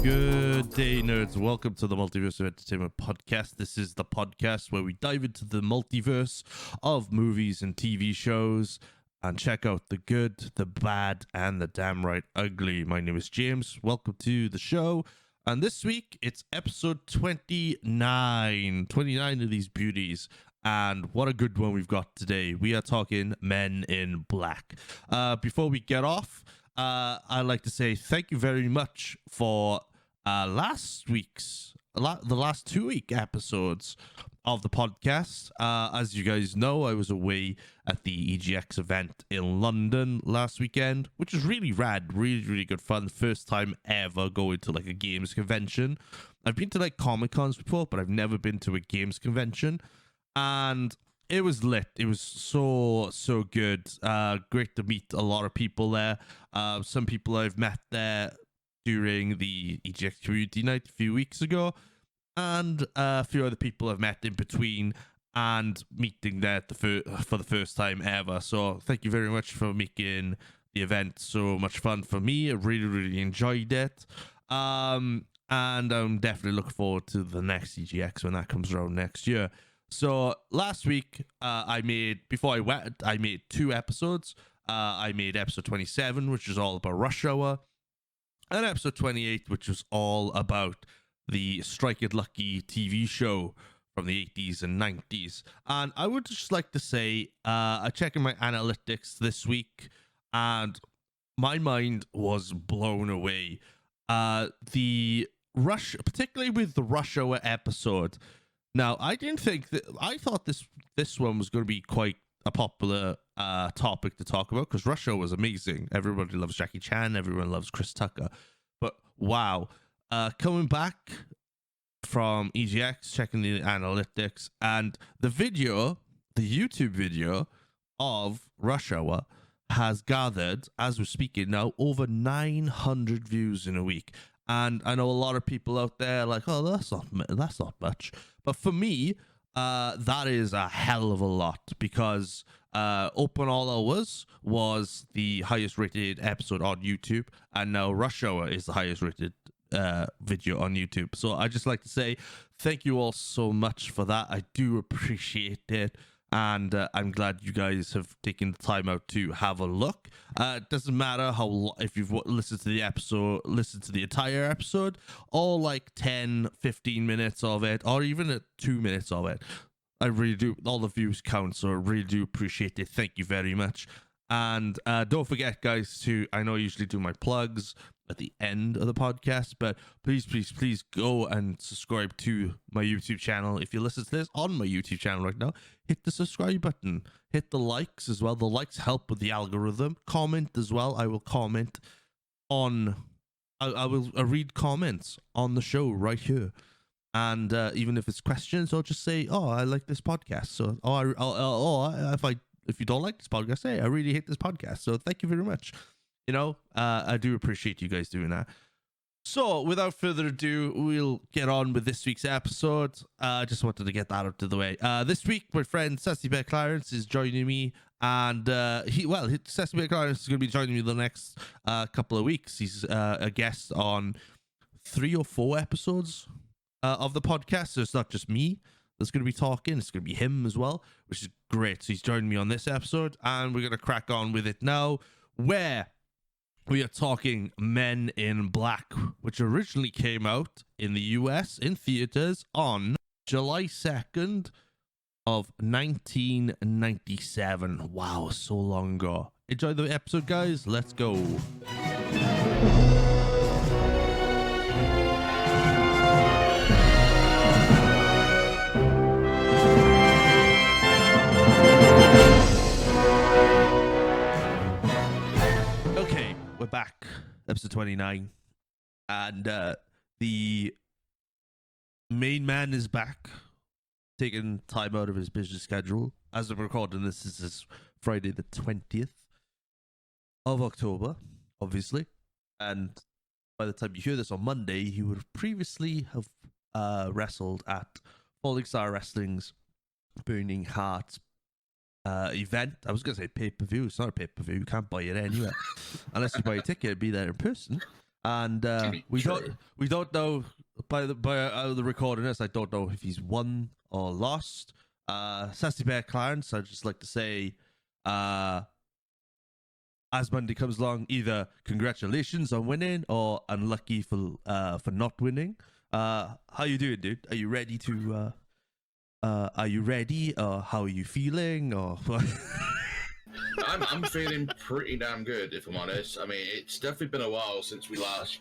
Good day, nerds. Welcome to the Multiverse of Entertainment podcast. This is the podcast where we dive into the multiverse of movies and TV shows and check out the good, the bad, and the damn right ugly. My name is James. Welcome to the show. And this week, it's episode 29. 29 of these beauties. And what a good one we've got today. We are talking Men in Black. Before we get off, I'd like to say thank you very much for the last 2-week episodes of the podcast. As you guys know, I was away at the EGX event in London last weekend, which was really rad, really good fun. First time ever going to like a games convention. I've been to like Comic Cons before, but I've never been to a games convention, and it was lit. It was so good. Great to meet a lot of people there. Some people I've met there during the EGX community night a few weeks ago, and a few other people I've met in between and meeting there for the first time ever. So thank you very much for making the event so much fun for me. I really enjoyed it. And I'm definitely looking forward to the next EGX when that comes around next year. So last week, I made 2 episodes. I made episode 27, which is all about Rush Hour, and episode 28, which was all about the Strike It Lucky TV show from the 80s and 90s. And I would just like to say, I checked my analytics this week, and my mind was blown away. Particularly with the Rush Hour episode. Now, I thought this one was going to be quite a popular topic to talk about, because Rush Hour was amazing. Everybody loves Jackie Chan. Everyone loves Chris Tucker. But wow, coming back from EGX, checking the analytics, and the YouTube video of Rush Hour has gathered, as we're speaking now, over 900 views in a week. And I know a lot of people out there are like, oh, that's not much. But for me, that is a hell of a lot, because Open All Hours was the highest rated episode on YouTube, and now Rush Hour is the highest rated video on YouTube. So I just like to say thank you all so much for that. I do appreciate it. And I'm glad you guys have taken the time out to have a look. It doesn't matter if you've listened to the entire episode, or like 10, 15 minutes of it, or even 2 minutes of it. I really do. All the views count, so I really do appreciate it. Thank you very much. And don't forget, guys, I know I usually do my plugs at the end of the podcast, but please go and subscribe to my YouTube channel. If you listen to this on my YouTube channel right now, hit the subscribe button, hit the likes as well. The likes help with the algorithm. Comment as well. I will comment on, I will read comments on the show right here. And even if it's questions, I'll just say, oh, I like this podcast. So, if you don't like this podcast, say, I really hate this podcast. So thank you very much. I do appreciate you guys doing that. So without further ado, we'll get on with this week's episode. I just wanted to get that out of the way. This week, my friend Sassy Bear Clarence is joining me, and Sassy Bear Clarence is going to be joining me the next couple of weeks. He's a guest on 3 or 4 episodes of the podcast, so it's not just me that's going to be talking. It's going to be him as well, which is great. So he's joining me on this episode, and we're going to crack on with it now, where we are talking Men in Black, which originally came out in the US in theaters on July 2nd of 1997. Wow, so long ago. Enjoy the episode, guys. Let's go. We're back, episode 29, and the main man is back, taking time out of his busy schedule. As I'm recording this is Friday the 20th of October, obviously, and by the time you hear this on Monday, he would have previously have wrestled at Falling Star Wrestling's Burning Heart event. I was going to say pay-per-view. It's not a pay-per-view. You can't buy it anywhere. Unless you buy a ticket and be there in person. and we don't know by the recording this. I don't know if he's won or lost. Sassy Bear Clarence, I'd just like to say, as Monday comes along, either congratulations on winning or unlucky for not winning. How you doing, dude? Are you ready to? Are you ready? Or how are you feeling? Or I'm feeling pretty damn good, if I'm honest. I mean, it's definitely been a while since we last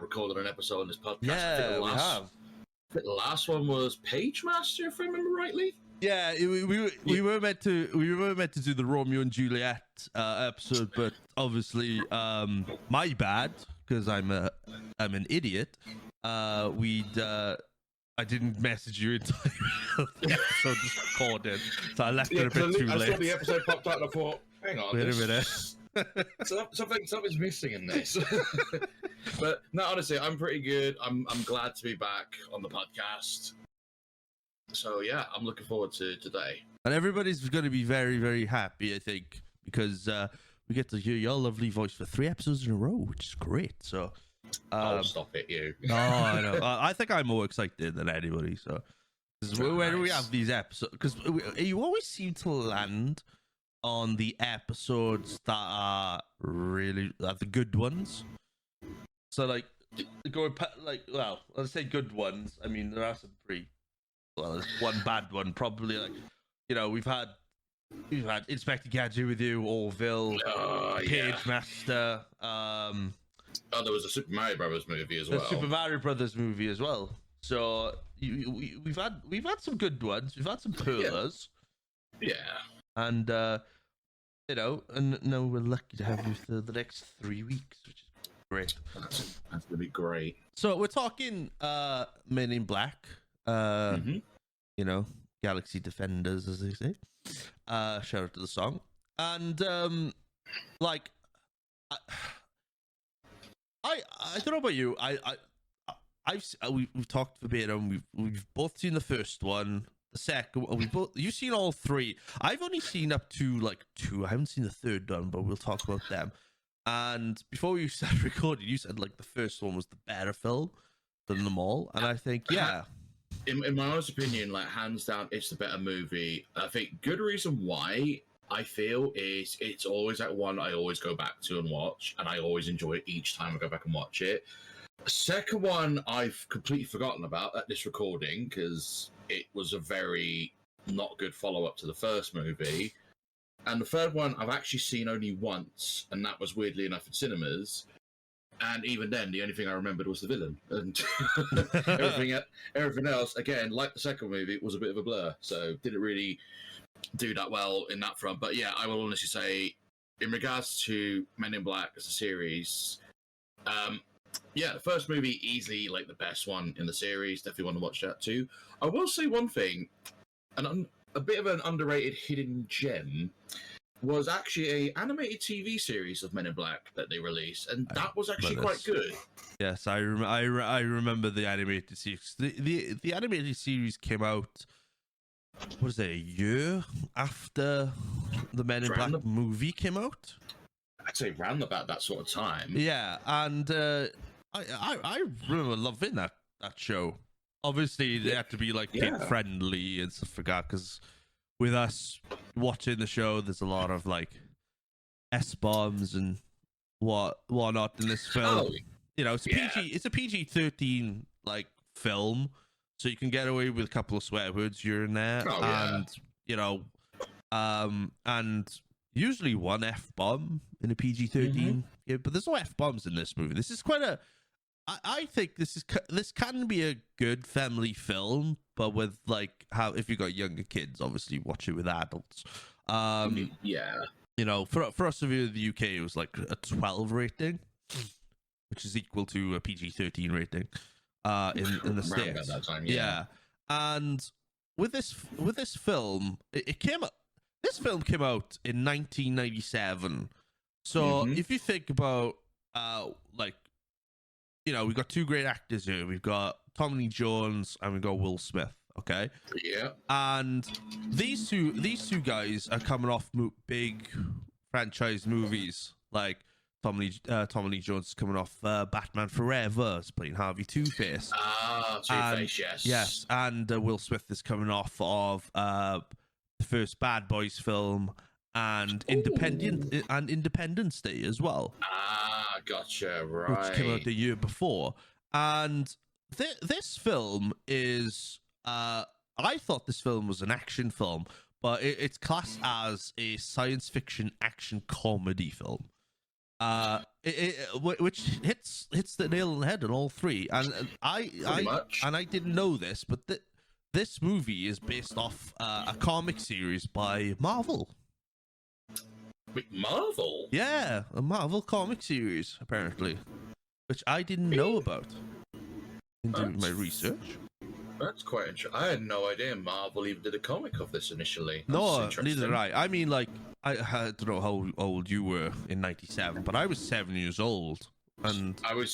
recorded an episode on this podcast. Yeah, we have. I think the last one was Page Master, if I remember rightly. Yeah, we were meant to do the Romeo and Juliet episode, but obviously, my bad, because I'm an idiot. I didn't message you in time for the episode just recorded, so I left it a bit too late. I saw the episode popped out and I thought, hang on, wait a minute. something's missing in this. But no, honestly, I'm pretty good. I'm glad to be back on the podcast. So yeah, I'm looking forward to today. And everybody's going to be very, very happy, I think, because we get to hear your lovely voice for 3 episodes in a row, which is great. So. Stop it, you. Oh, I know. I think I'm more excited than anybody. So, where do we have these episodes? Because you always seem to land on the episodes that are really the good ones. So, like, well, let's say good ones. I mean, there are some pretty. Well, there's one bad one, probably. Like, you know, we've had Inspector Gadget with you, Orville, Page Master. There was a Super Mario Brothers movie as well. The Super Mario Brothers movie as well. So we've had some good ones. We've had some pearlers. Yeah. And you know, and now we're lucky to have you for the next 3 weeks, which is great. That's gonna be great. So we're talking Men in Black. You know, Galaxy Defenders, as they say. Shout out to the song. And like. I don't know about you. We've talked verbatim. We've both seen the first one, the second one. You've seen all 3. I've only seen up to like 2. I haven't seen the third one, but we'll talk about them. And before you started recording, you said like the first one was the better film than them all, and I think in my honest opinion, like hands down, it's the better movie. I think good reason why. I feel is it's always that one I always go back to and watch, and I always enjoy it each time I go back and watch it. The second one I've completely forgotten about at this recording because it was a very not good follow-up to the first movie. And the third one I've actually seen only once, and that was weirdly enough in cinemas. And even then, the only thing I remembered was the villain, and everything else, again, like the second movie, was a bit of a blur. So didn't really do that well in that front. But yeah, I will honestly say, in regards to Men in Black as a series, yeah, the first movie easily like the best one in the series. Definitely want to watch that too. I will say one thing, a bit of an underrated hidden gem was actually a animated TV series of Men in Black that they released, and that was actually quite good. Yes, I remember the animated series. The animated series came out. What is it? A year after the Men in Black movie came out? I'd say round about that sort of time. Yeah, and I remember loving that show. Obviously, they had to be like kid friendly and stuff like that, because with us watching the show, there's a lot of like S-bombs and whatnot in this film. Oh, you know, it's a PG-13 like film. So you can get away with a couple of swear words here and there, and you know, and usually one F-bomb in a PG-13. Yeah, but there's no F-bombs in this movie. This is quite a. I think this can be a good family film, but with like if you got younger kids, obviously watch it with adults. You know, for us over in the UK, it was like a 12 rating, which is equal to a PG-13 rating. In the States, that time, and with this film, it came out. This film came out in 1997. So if you think about, like, you know, we've got 2 great actors here. We've got Tommy Lee Jones and we've got Will Smith. Okay. Yeah. And these two guys are coming off big franchise movies like Tommy Lee Jones is coming off Batman Forever. He's playing Harvey Two-Face. Two-Face, yes. Yes, and Will Smith is coming off of the first Bad Boys film and Independence Day as well. Gotcha, right. Which came out the year before. And this film is... I thought this film was an action film, but it's classed as a science fiction action comedy film. Which hits the nail on the head on all three. And I didn't know this, but this movie is based off a comic series by Marvel. Wait, Marvel? Yeah, a Marvel comic series, apparently, which I didn't know about in doing my research. That's quite interesting. I had no idea Marvel even did a comic of this initially. No, neither did I. I mean, like, I don't know how old you were in '97, but I was 7 years old, and I'm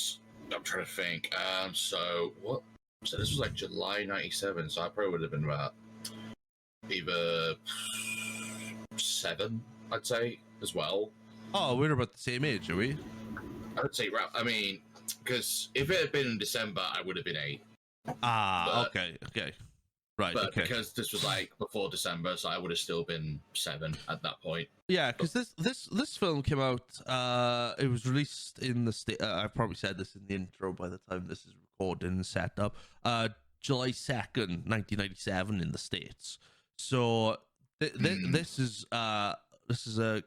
trying to think. So what? So this was like July '97. So I probably would have been about either 7, I'd say, as well. Oh, we're about the same age, are we? I would say, I mean, because if it had been in December, I would have been 8. Okay. Right, but okay. Because this was like before December, so I would have still been 7 at that point. Yeah, because this film came out. It was released in the state. I've probably said this in the intro by the time this is recorded and set up. July 2nd, 1997, in the States. So this is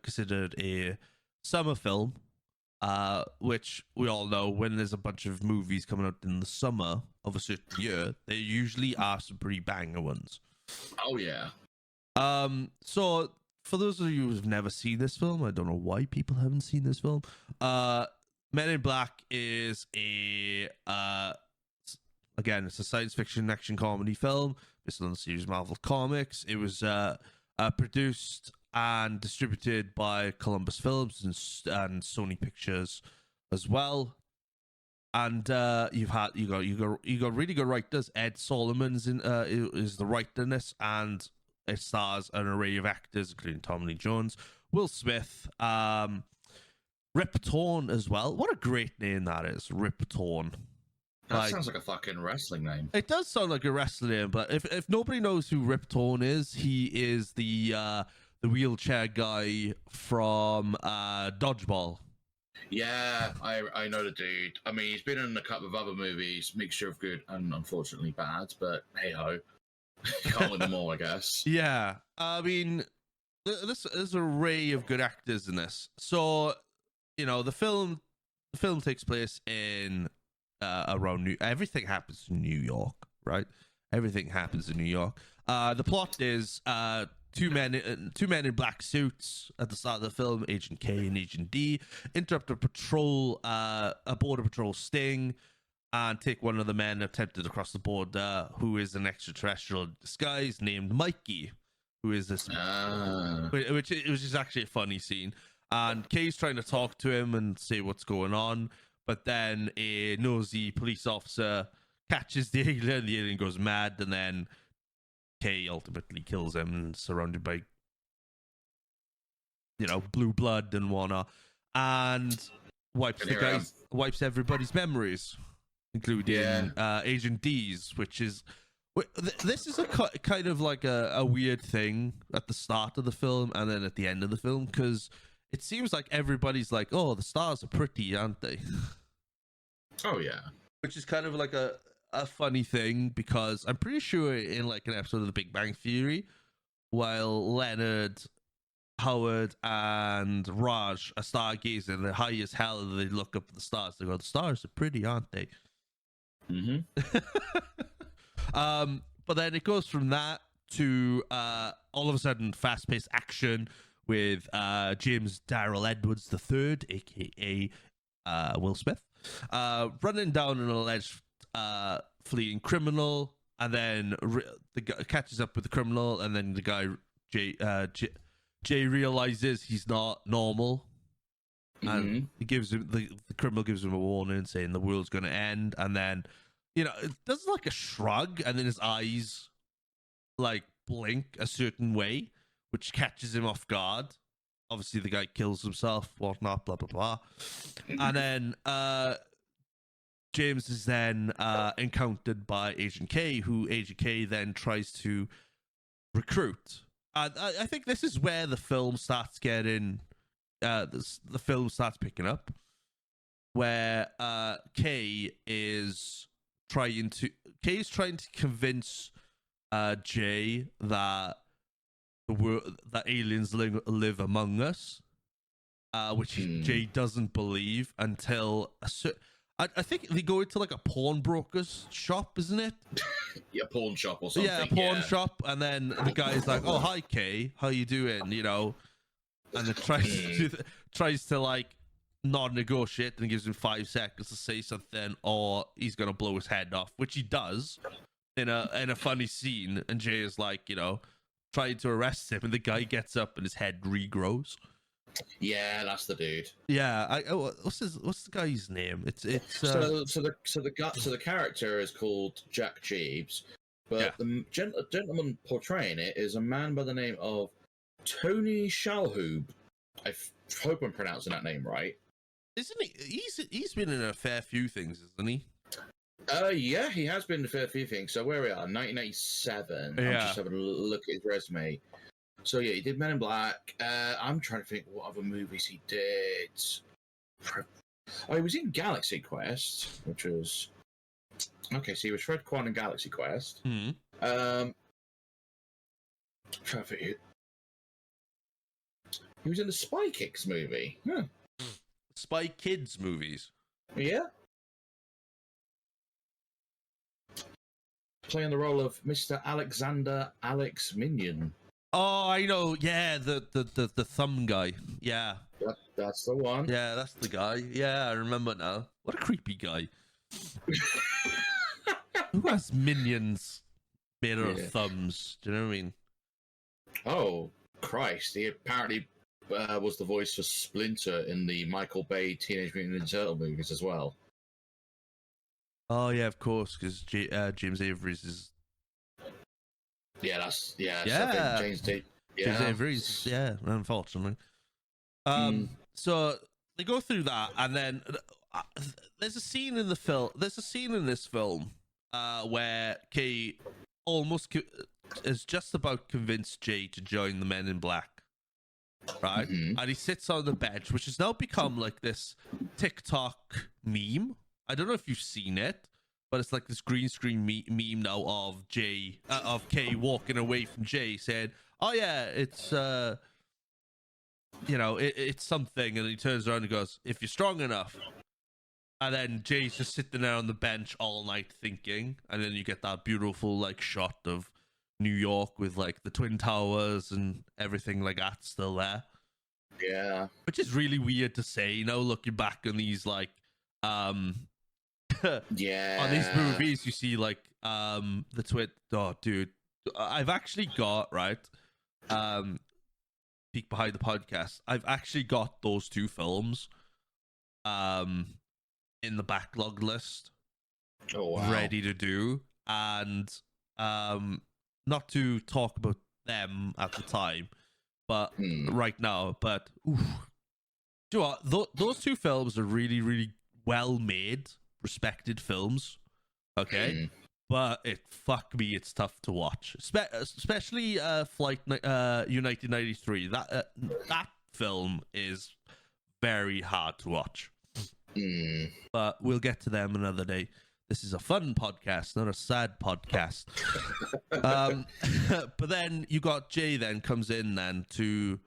considered a summer film. Which we all know, when there's a bunch of movies coming out in the summer of a certain year, there usually are some pretty banger ones. Oh yeah. So for those of you who've never seen this film, I don't know why people haven't seen this film. Men in Black is again, it's a science fiction action comedy film based on the series Marvel Comics. It was produced and distributed by Columbus Films and Sony Pictures as well. And you got really good writers. Ed Solomon's is the writer in this, and it stars an array of actors, including Tommy Lee Jones, Will Smith, Rip Torn as well. What a great name that is, Rip Torn. That sounds like a fucking wrestling name. It does sound like a wrestling name, but if nobody knows who Rip Torn is, he is the wheelchair guy from Dodgeball. Yeah, I know the dude. I mean, he's been in a couple of other movies, mixture of good and unfortunately bad, but hey ho. Can't win them all, I guess. Yeah, I mean, there's an array of good actors in this. So, you know, the film takes place in around everything happens in New York, right? Everything happens in New York. The plot is two men in black suits at the start of the film, Agent K and Agent D, interrupt a border patrol sting, and take one of the men attempted to cross the border, who is an extraterrestrial disguise named Mikey, who is this, which is actually a funny scene. And Kay's trying to talk to him and say what's going on, but then a nosy police officer catches the alien goes mad, and then Kay ultimately kills him, and surrounded by, you know, blue blood and whatnot, and wipes everybody's memories, including Agent D's, which is this is a kind of like a weird thing at the start of the film and then at the end of the film, because it seems like everybody's like, oh, the stars are pretty, aren't they? Oh yeah. Which is kind of like a funny thing, because I'm pretty sure in like an episode of The Big Bang Theory, while Leonard, Howard, and Raj are stargazing, they're high as hell, and they look up at the stars. They go, the stars are pretty, aren't they? Mm-hmm. But then it goes from that to all of a sudden fast-paced action with James Darrell Edwards III, aka Will Smith, running down an alleged fleeing criminal, and then the guy catches up with the criminal, and then the guy Jay realizes he's not normal, and he gives him the criminal gives him a warning saying the world's going to end, and then, you know, it does like a shrug, and then his eyes like blink a certain way, which catches him off guard, obviously the guy kills himself, whatnot, blah blah blah. And then James is then encountered by Agent K, who Agent K then tries to recruit. And I think this is where the film starts getting, the film starts picking up, where K is trying to convince Jay that that aliens live among us, which Jay doesn't believe until I think they go into like a pawnbroker's shop, isn't it? Yeah, pawn shop or something. Yeah, pawn shop, and then the guy's like, "Oh, hi, Kay, how you doing?" You know, and it tries to like not negotiate, and gives him 5 seconds to say something, or he's gonna blow his head off, which he does in a funny scene. And Jay is like, you know, trying to arrest him, and the guy gets up and his head regrows. Yeah, that's the dude. Yeah, what's the guy's name? It's so the character is called Jack Jeeves, but the gentleman portraying it is a man by the name of Tony Shalhoub. I hope I'm pronouncing that name right. Isn't he? He's been in a fair few things, isn't he? Yeah, he has been in a fair few things. So where we are, 1987. Yeah. I'm just having a look at his resume. So yeah, he did Men in Black. I'm trying to think what other movies he did. Oh, he was in Galaxy Quest, which was okay. So he was Fred Kwan in Galaxy Quest. Mm-hmm. Trying to think. He was in the Spy Kids movie. Huh. Spy Kids movies. Yeah. Playing the role of Mr. Alexander Alex Minion. Oh, I know. Yeah, the thumb guy. Yeah. That's the one. Yeah, that's the guy. Yeah, I remember now. What a creepy guy. Who has minions made out of thumbs? Do you know what I mean? Oh, Christ. He apparently was the voice for Splinter in the Michael Bay Teenage Mutant Ninja Turtle movies as well. Oh, yeah, of course, because James Avery's is... Yeah, James Avery's, unfortunately. So they go through that, and then there's a scene in this film where Kay almost is just about convinced Jay to join the Men in Black, right? Mm-hmm. And he sits on the bench, which has now become like this TikTok meme. I don't know if you've seen it, but it's like this green screen meme now of Kay walking away from Jay, saying, "Oh yeah, it's it's something," and he turns around and goes, "If you're strong enough." And then Jay's just sitting there on the bench all night thinking, and then you get that beautiful like shot of New York with like the Twin Towers and everything like that still there. Yeah, which is really weird to say, you know, looking back on these like yeah, on these movies, you see like the twin. Oh, dude, I've actually got peek behind the podcast. I've actually got those two films in the backlog list, ready to do, and not to talk about them at the time, but right now. But oof. Do you know what? Those two films are really, really well made, respected films. Okay, but it's tough to watch, especially Flight United 93. That film is very hard to watch. But we'll get to them another day. This is a fun podcast, not a sad podcast. But then you got Jay then comes in then to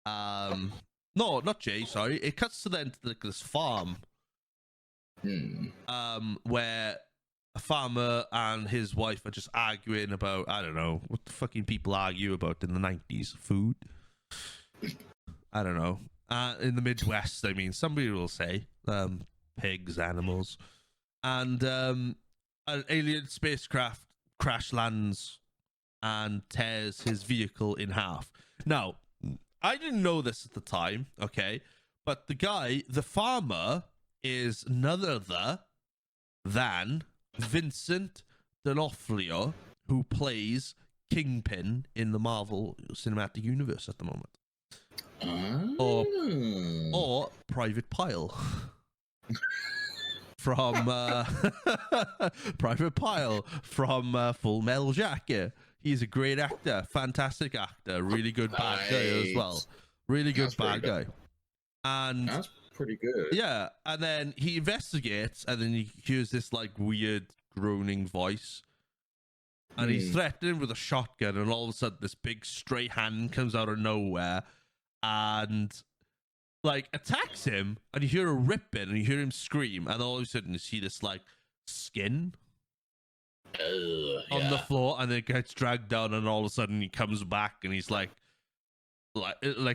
no, not Jay, sorry. It cuts to then to this farm. Where a farmer and his wife are just arguing about, I don't know, what the fucking people argue about in the 90s. Food? I don't know. In the Midwest, I mean, somebody will say pigs, animals. And an alien spacecraft crash lands and tears his vehicle in half. Now, I didn't know this at the time, okay? But the farmer, is none other than Vincent D'Onofrio, who plays Kingpin in the Marvel Cinematic Universe at the moment. or Private Pile from Private Pile from Full Metal Jacket. He's a great actor, fantastic actor, really good bad guy as well. Really good bad guy. And that's pretty good. Yeah, and then he investigates, and then he hears this like weird groaning voice, and he's threatening with a shotgun, and all of a sudden this big straight hand comes out of nowhere and like attacks him, and you hear a ripping, and you hear him scream, and all of a sudden you see this like skin on the floor, and then it gets dragged down, and all of a sudden he comes back, and he's like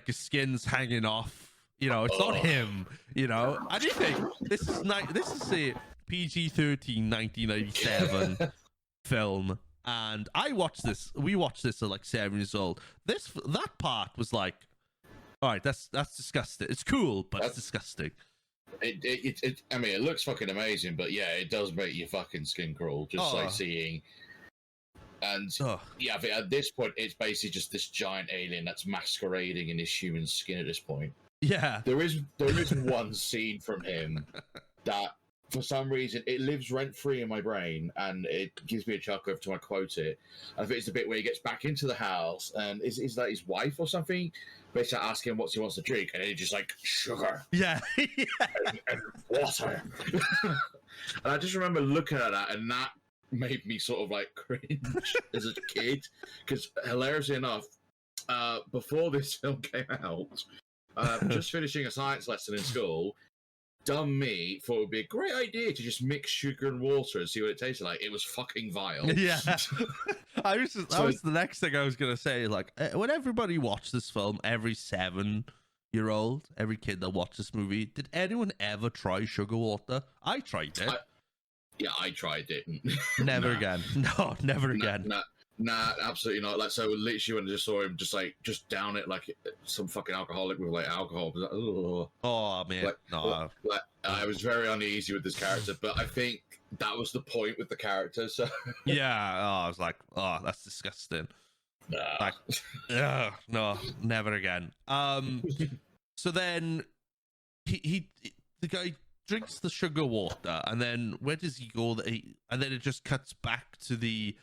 his skin's hanging off. You know, it's not him. You know, I do think this is a PG-13 1997 film, and I watched this. We watched this at like 7 years old. That part was like, all right, that's disgusting. It's cool, but it's disgusting. It I mean, it looks fucking amazing, but yeah, it does make your fucking skin crawl just like seeing. And yeah, I think at this point, it's basically just this giant alien that's masquerading in his human skin at this point. Yeah, there is one scene from him that, for some reason, it lives rent free in my brain, and it gives me a chuckle every time I quote it. I think it's the bit where he gets back into the house, and is that his wife or something? Basically, asking him what he wants to drink, and he's just like sugar, and water. And I just remember looking at that, and that made me sort of like cringe as a kid, because hilariously enough, before this film came out. Just finishing a science lesson in school, dumb me thought it would be a great idea to just mix sugar and water and see what it tasted like. It was fucking vile. Yeah. That was the next thing I was going to say. Like, when everybody watched this film, every 7-year-old, every kid that watched this movie, did anyone ever try sugar water? I tried it. I tried it. Never again. No, never again. Nah, absolutely not. Like, so literally when I just saw him just down it like some fucking alcoholic with like alcohol. I was like, oh man, I was very uneasy with this character, but I think that was the point with the character. So I was like, oh, that's disgusting. Nah. Like, no, never again. So then the guy drinks the sugar water, and then where does he go? And then it just cuts back to the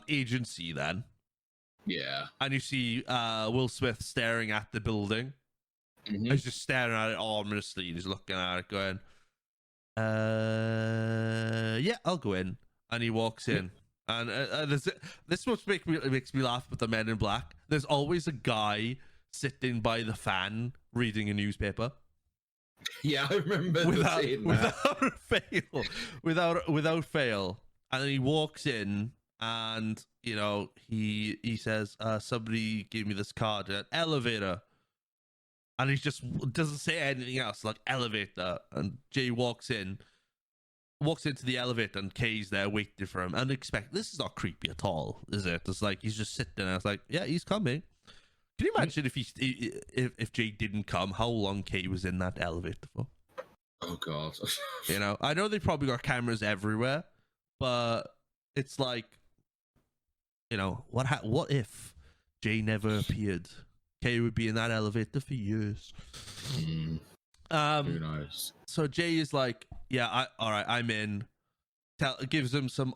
agency then. Yeah. And you see Will Smith staring at the building. He's just staring at it ominously, and he's looking at it going, yeah, I'll go in. And he walks in. And this what makes me laugh with the Men in Black. There's always a guy sitting by the fan reading a newspaper. Yeah, I remember without fail. And then he walks in, and you know he says, somebody gave me this card at elevator, and he just doesn't say anything else, like elevator. And Jay walks into the elevator, and Kay's there waiting for him, and this is not creepy at all, is it? It's like he's just sitting there. It's like, yeah, he's coming. Can you imagine if Jay didn't come, how long Kay was in that elevator for? Oh god. You know, I know they probably got cameras everywhere, but it's like, you know, what if Jay never appeared? Kay would be in that elevator for years. Who knows? So Jay is like, yeah, all right, I'm in. Gives him some,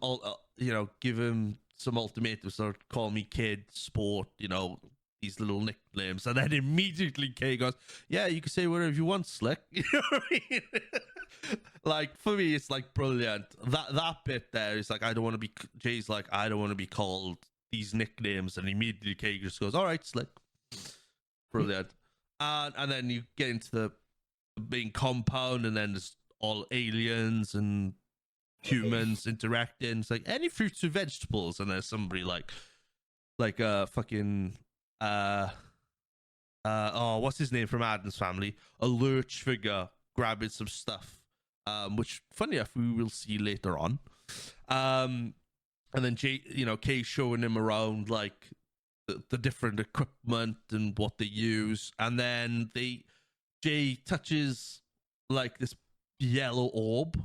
give him some ultimatums. So call me kid, sport, you know, these little nicknames. And then immediately Kay goes, yeah, you can say whatever you want, Slick. You know what I mean? Like, for me, it's like brilliant. That bit there is like, Jay's like, I don't want to be called these nicknames. And immediately Kay just goes, all right, Slick. Brilliant. And then you get into the main compound, and then there's all aliens and humans interacting. It's like, any fruits or vegetables? And there's somebody like fucking what's his name from Addams Family, a lurch figure grabbing some stuff, which funny enough we will see later on. And then Jay, Kay showing him around like the different equipment and what they use, and then Jay touches like this yellow orb,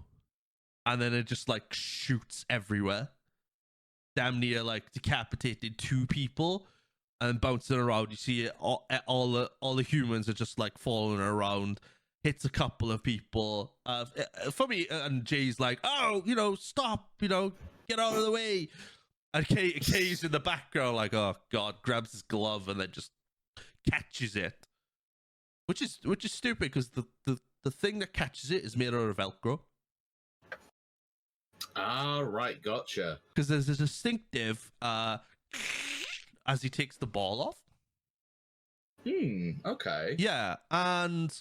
and then it just like shoots everywhere, damn near like decapitated 2 people. and bouncing around. You see it, all the humans are just like falling around. Hits a couple of people. For me, and Jay's like, oh, stop, get out of the way. And Kay's in the background like, oh god, grabs his glove and then just catches it, which is stupid because the thing that catches it is made out of Velcro. Ah, right, gotcha. Because there's a distinctive as he takes the ball off. Okay. Yeah, and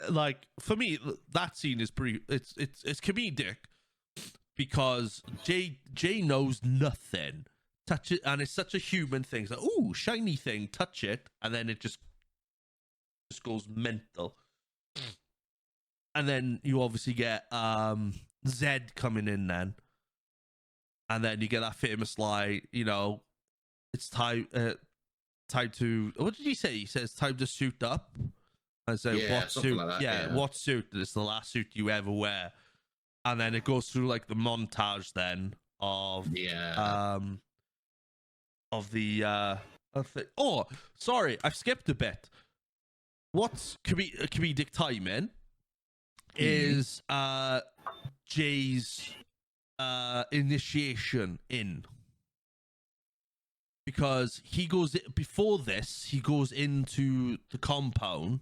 like for me, that scene is pretty. It's comedic because Jay knows nothing. Touch it, and it's such a human thing. It's like, ooh, shiny thing, touch it, and then it just goes mental. And then you obviously get Zed coming in then. And then you get that famous line, it's time to, what did he say? He says time to suit up. And say, what suit? Like that, yeah, what suit? It's the last suit you ever wear. And then it goes through like the montage then of oh, sorry, I've skipped a bit. What's comedic timing is Jay's initiation in, because he goes into the compound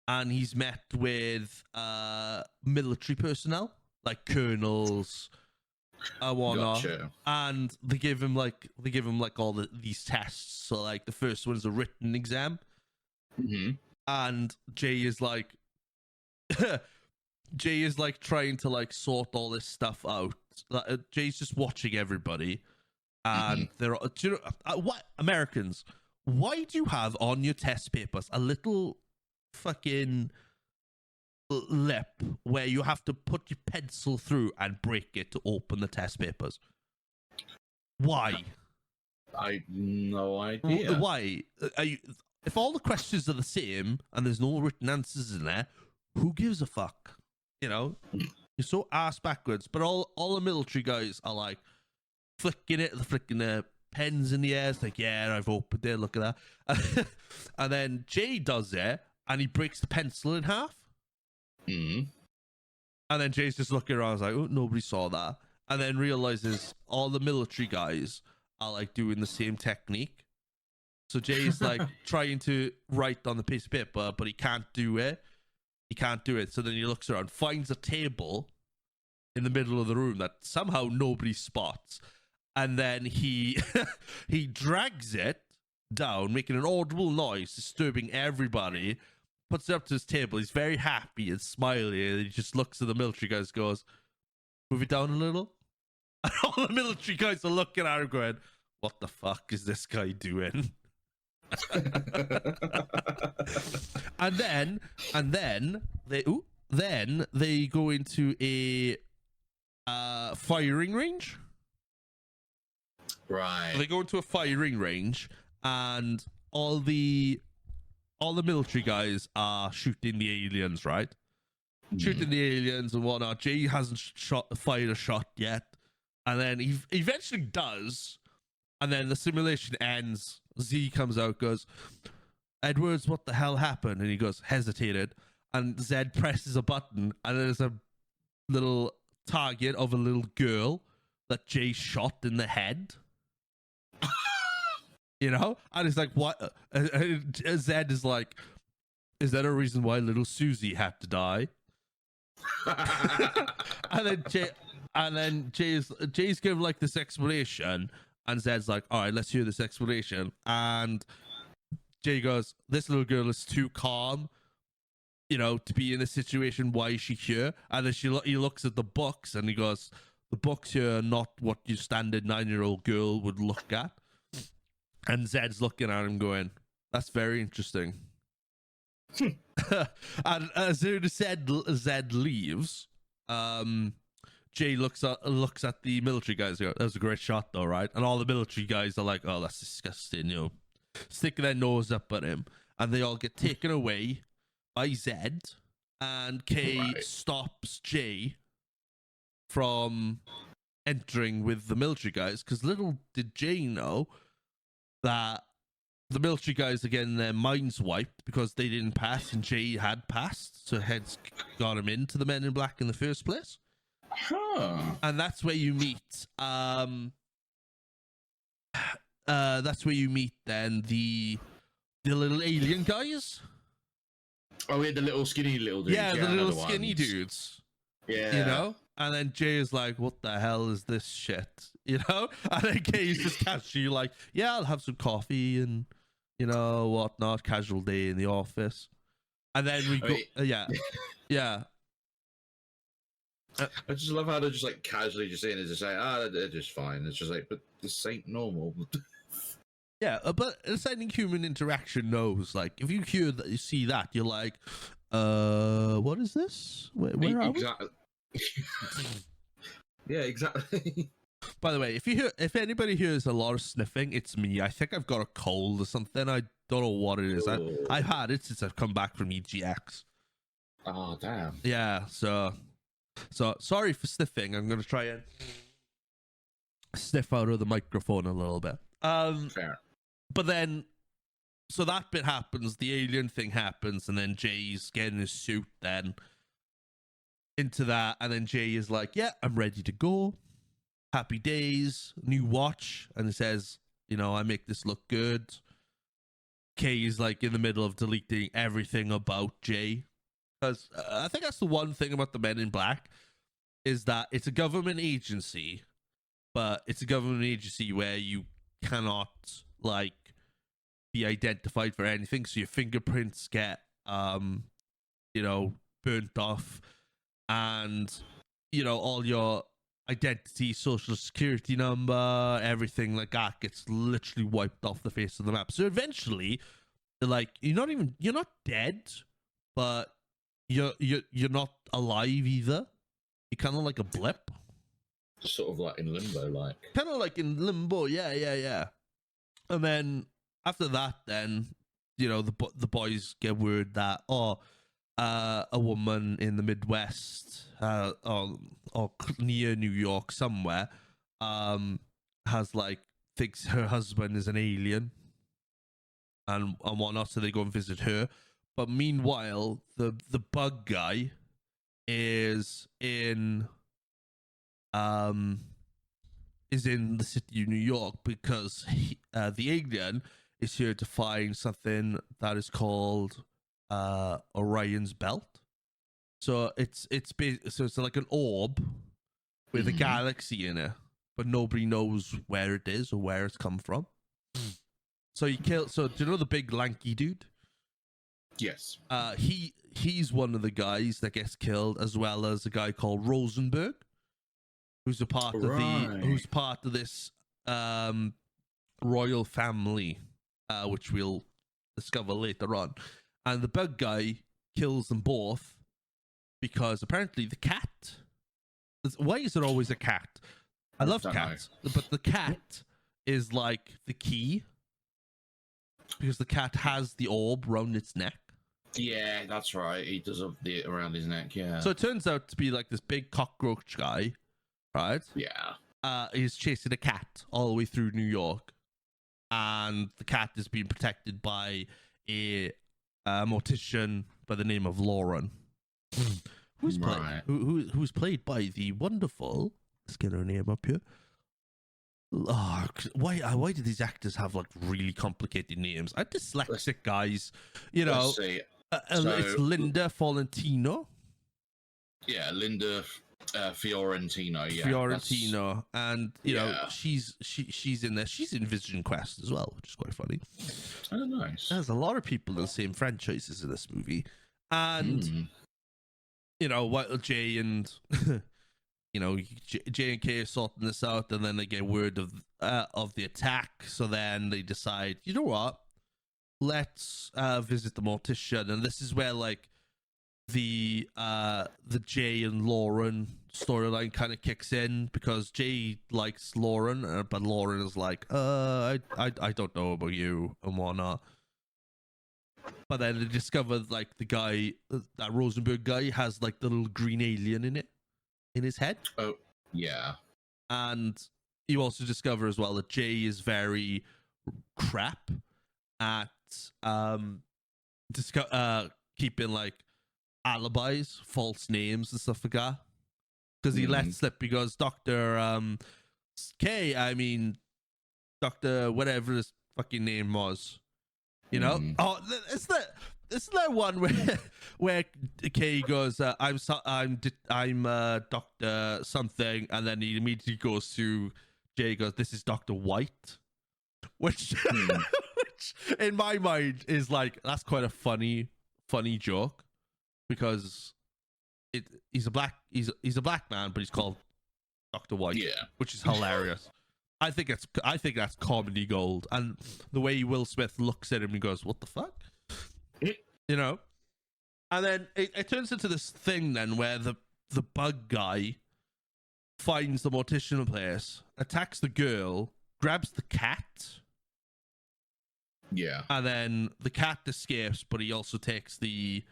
and he's met with military personnel like colonels, Gotcha. and they give him like all these tests. So like the first one is a written exam, and Jay is like trying to like sort all this stuff out. Jay's just watching everybody, and there are, what Americans? Why do you have on your test papers a little fucking lip where you have to put your pencil through and break it to open the test papers? Why? I no idea. Why? If all the questions are the same and there's no written answers in there, who gives a fuck? You're so ass backwards. But all the military guys are like flicking their pens in the air. It's like, yeah, I've opened it. Look at that. And then Jay does it, and he breaks the pencil in half. And then Jay's just looking around, like, oh, nobody saw that. And then realizes all the military guys are like doing the same technique. So Jay's like trying to write on the piece of paper, but he can't do it. So then he looks around, finds a table in the middle of the room that somehow nobody spots. And then he drags it down, making an audible noise, disturbing everybody. Puts it up to his table. He's very happy and smiley, and he just looks at the military guys, goes, move it down a little. And all the military guys are looking at him going, what the fuck is this guy doing? and then they go into a firing range. Right. So they go into a firing range, and all the military guys are shooting the aliens, right? Shooting the aliens and whatnot. Jay hasn't fired a shot yet, and then he eventually does, and then the simulation ends. Z comes out, goes, Edwards, what the hell happened? And he goes, hesitated, and Zed presses a button, and there's a little target of a little girl that Jay shot in the head. And it's like, what? Zed is like, is that a reason why little Susie had to die? and then Jay's giving like this explanation, and Zed's like, all right, let's hear this explanation. And Jay goes, this little girl is too calm, to be in this situation. Why is she here? And then he looks at the books, and he goes, the books here are not what your standard 9-year-old girl would look at. And Zed's looking at him going, that's very interesting. And as soon as Zed leaves, Jay looks at the military guys and goes, that was a great shot though, right? And all the military guys are like, oh, that's disgusting, sticking their nose up at him. And they all get taken away by Zed, and Kay stops Jay from entering with the military guys, because little did Jay know that the military guys are getting their minds wiped because they didn't pass and Jay had passed, so hence got him into the Men in Black in the first place. Huh. And that's where you meet then the little alien guys. Oh, yeah, the little skinny little dudes. Yeah, the little skinny dudes. Yeah. You know? And then Jay is like, what the hell is this shit? You know? And then Kay's just casually like, yeah, I'll have some coffee and, you know, whatnot. Casual day in the office. And then we go, yeah. Yeah. I just love how they're just like casually just saying it, just like, they're just fine. It's just like, but this ain't normal. Yeah, but any human interaction knows, like, if you hear that, you see that, you're like, what is this? Where are we? Yeah, exactly. By the way, if anybody hears a lot of sniffing, it's me. I think I've got a cold or something. I don't know what it is. I've had it since I've come back from EGX. Oh, damn. Yeah, so sorry for sniffing. I'm going to try and sniff out of the microphone a little bit. Fair. But then, so that bit happens, the alien thing happens, and then Jay's getting his suit then into that, and then Jay is like, yeah, I'm ready to go. Happy days, new watch. And it says, you know, I make this look good. Kay is like in the middle of deleting everything about Jay. Because I think that's the one thing about the Men in Black, is that it's a government agency, but it's a government agency where you cannot like be identified for anything, so your fingerprints get you know, burnt off, and you know, all your identity, social security number, everything like that gets literally wiped off the face of the map. So eventually, like, you're not dead, but you're not alive either. You're kind of like a blip. Sort of like in limbo, like. Kind of like in limbo, yeah. And then after that, then, you know, the boys get word that, a woman in the Midwest, or near New York somewhere, has like, thinks her husband is an alien and whatnot, so they go and visit her. But meanwhile, the bug guy is in the city of New York because the alien is here to find something that is called Orion's belt. So it's like an orb with a galaxy in it, but nobody knows where it is or where it's come from. So do you know the big lanky dude? Yes. He's one of the guys that gets killed, as well as a guy called Rosenberg, who's a part of this royal family, which we'll discover later on. And the bug guy kills them both because apparently the cat. Why is there always a cat? I love cats, but the cat is like the key because the cat has the orb around its neck. Yeah, that's right. He does have the around his neck. Yeah. So it turns out to be like this big cockroach guy, right? Yeah. He's chasing a cat all the way through New York, and the cat is being protected by a mortician by the name of Lauren, who's played by the wonderful. Let's get her name up here. Oh, why do these actors have like really complicated names? I'm dyslexic, guys. You know, it's Linda Fiorentino. Yeah, Linda Fiorentino. Yeah, Fiorentino, and you know she's in there. She's in Vision Quest as well, which is quite funny. Oh, nice. There's a lot of people in the same franchises in this movie, and you know, while Jay and you know, J and K are sorting this out, and then they get word of the attack. So then they decide, you know what? Let's visit the mortician, and this is where like the Jay and Lauren storyline kind of kicks in, because Jay likes Lauren, but Lauren is like, I don't know about you and whatnot. But then they discover like the guy, that Rosenberg guy, has like the little green alien in his head. Oh, yeah. And you also discover as well that Jay is very crap at keeping like alibis, false names and stuff like that. Because he let slip, he goes, Dr. K, I mean, Dr. whatever his fucking name was. You know? Oh, isn't that one where K goes, I'm Dr. something, and then he immediately goes to Jay, goes, this is Dr. White, which in my mind is like, that's quite a funny joke, because he's a black man, but he's called Dr. White, which is hilarious. I think that's comedy gold, and the way Will Smith looks at him and goes, what the fuck? You know? And then it turns into this thing then where the bug guy finds the mortician place, attacks the girl, grabs the cat. Yeah. And then the cat escapes, but he also takes the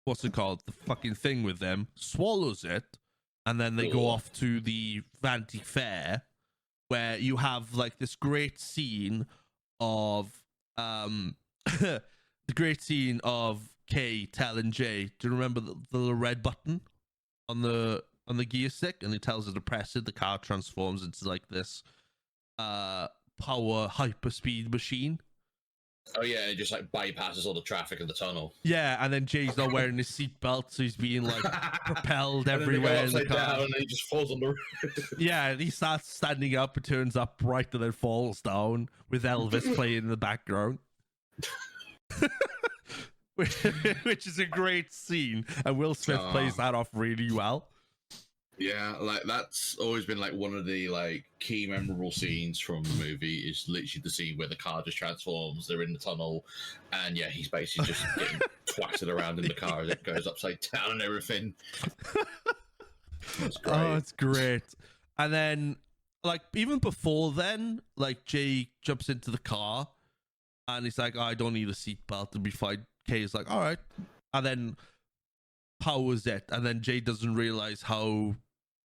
what's it called? The fucking thing with them, swallows it, and then they go off to the Vanity Fair, where you have like this great scene of the great scene of Kay telling Jay, do you remember the little red button on the gear stick? And he tells her to press it, the car transforms into like this power hyperspeed machine. Oh yeah, it just like bypasses all the traffic in the tunnel. Yeah, and then Jay's not wearing his seatbelt, so he's being like propelled everywhere in the car. Down and he just falls on the roof. Yeah, and he starts standing up, and turns upright, and then falls down with Elvis playing in the background. Which is a great scene, and Will Smith plays that off really well. Yeah, like that's always been like one of the like key memorable scenes from the movie is literally the scene where the car just transforms, they're in the tunnel, and yeah, he's basically just getting twatted around in the car as it goes upside down and everything. Oh, it's great. And then like even before then, like Jay jumps into the car and he's like, oh, I don't need a seatbelt to be fine. Kay's like, all right. And then powers it, and then Jay doesn't realize how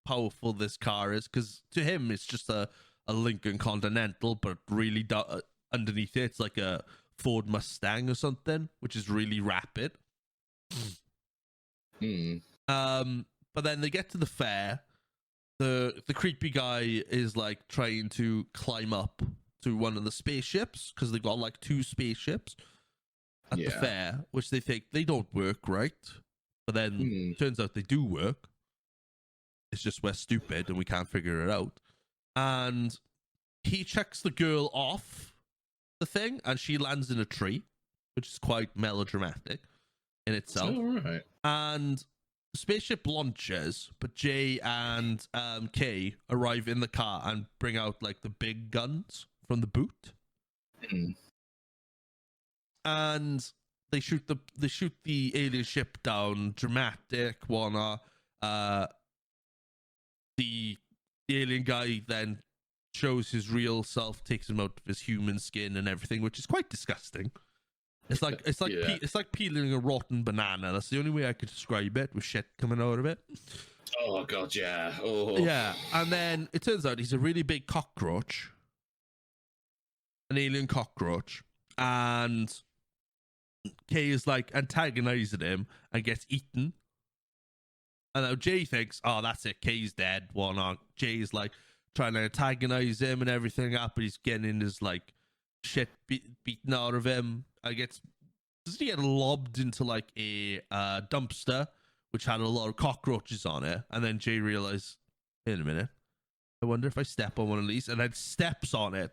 powerful this car is, because to him it's just a Lincoln Continental, but really underneath it's like a Ford Mustang or something, which is really rapid. But then they get to the fair. The creepy guy is like trying to climb up to one of the spaceships, because they've got like 2 spaceships at the fair, which they think they don't work right. But then turns out they do work. It's just we're stupid and we can't figure it out. And he checks the girl off the thing, and she lands in a tree, which is quite melodramatic in itself. All right. And the spaceship launches, but Jay and Kay arrive in the car and bring out like the big guns from the boot. And they shoot the alien ship down. Dramatic, wanna. The alien guy then shows his real self, takes him out of his human skin and everything, which is quite disgusting. It's like peeling a rotten banana. That's the only way I could describe it, with shit coming out of it. Oh god, yeah. Oh yeah. And then it turns out he's a really big cockroach, an alien cockroach, and Kay is like antagonizing him and gets eaten. And now Jay thinks, oh, that's it, Kay's dead. Well, no, Jay's like trying to antagonize him and everything up, but he's getting his like shit beaten out of him. Doesn't he get lobbed into like a dumpster, which had a lot of cockroaches on it? And then Jay realized, wait a minute, I wonder if I step on one of these, and then steps on it.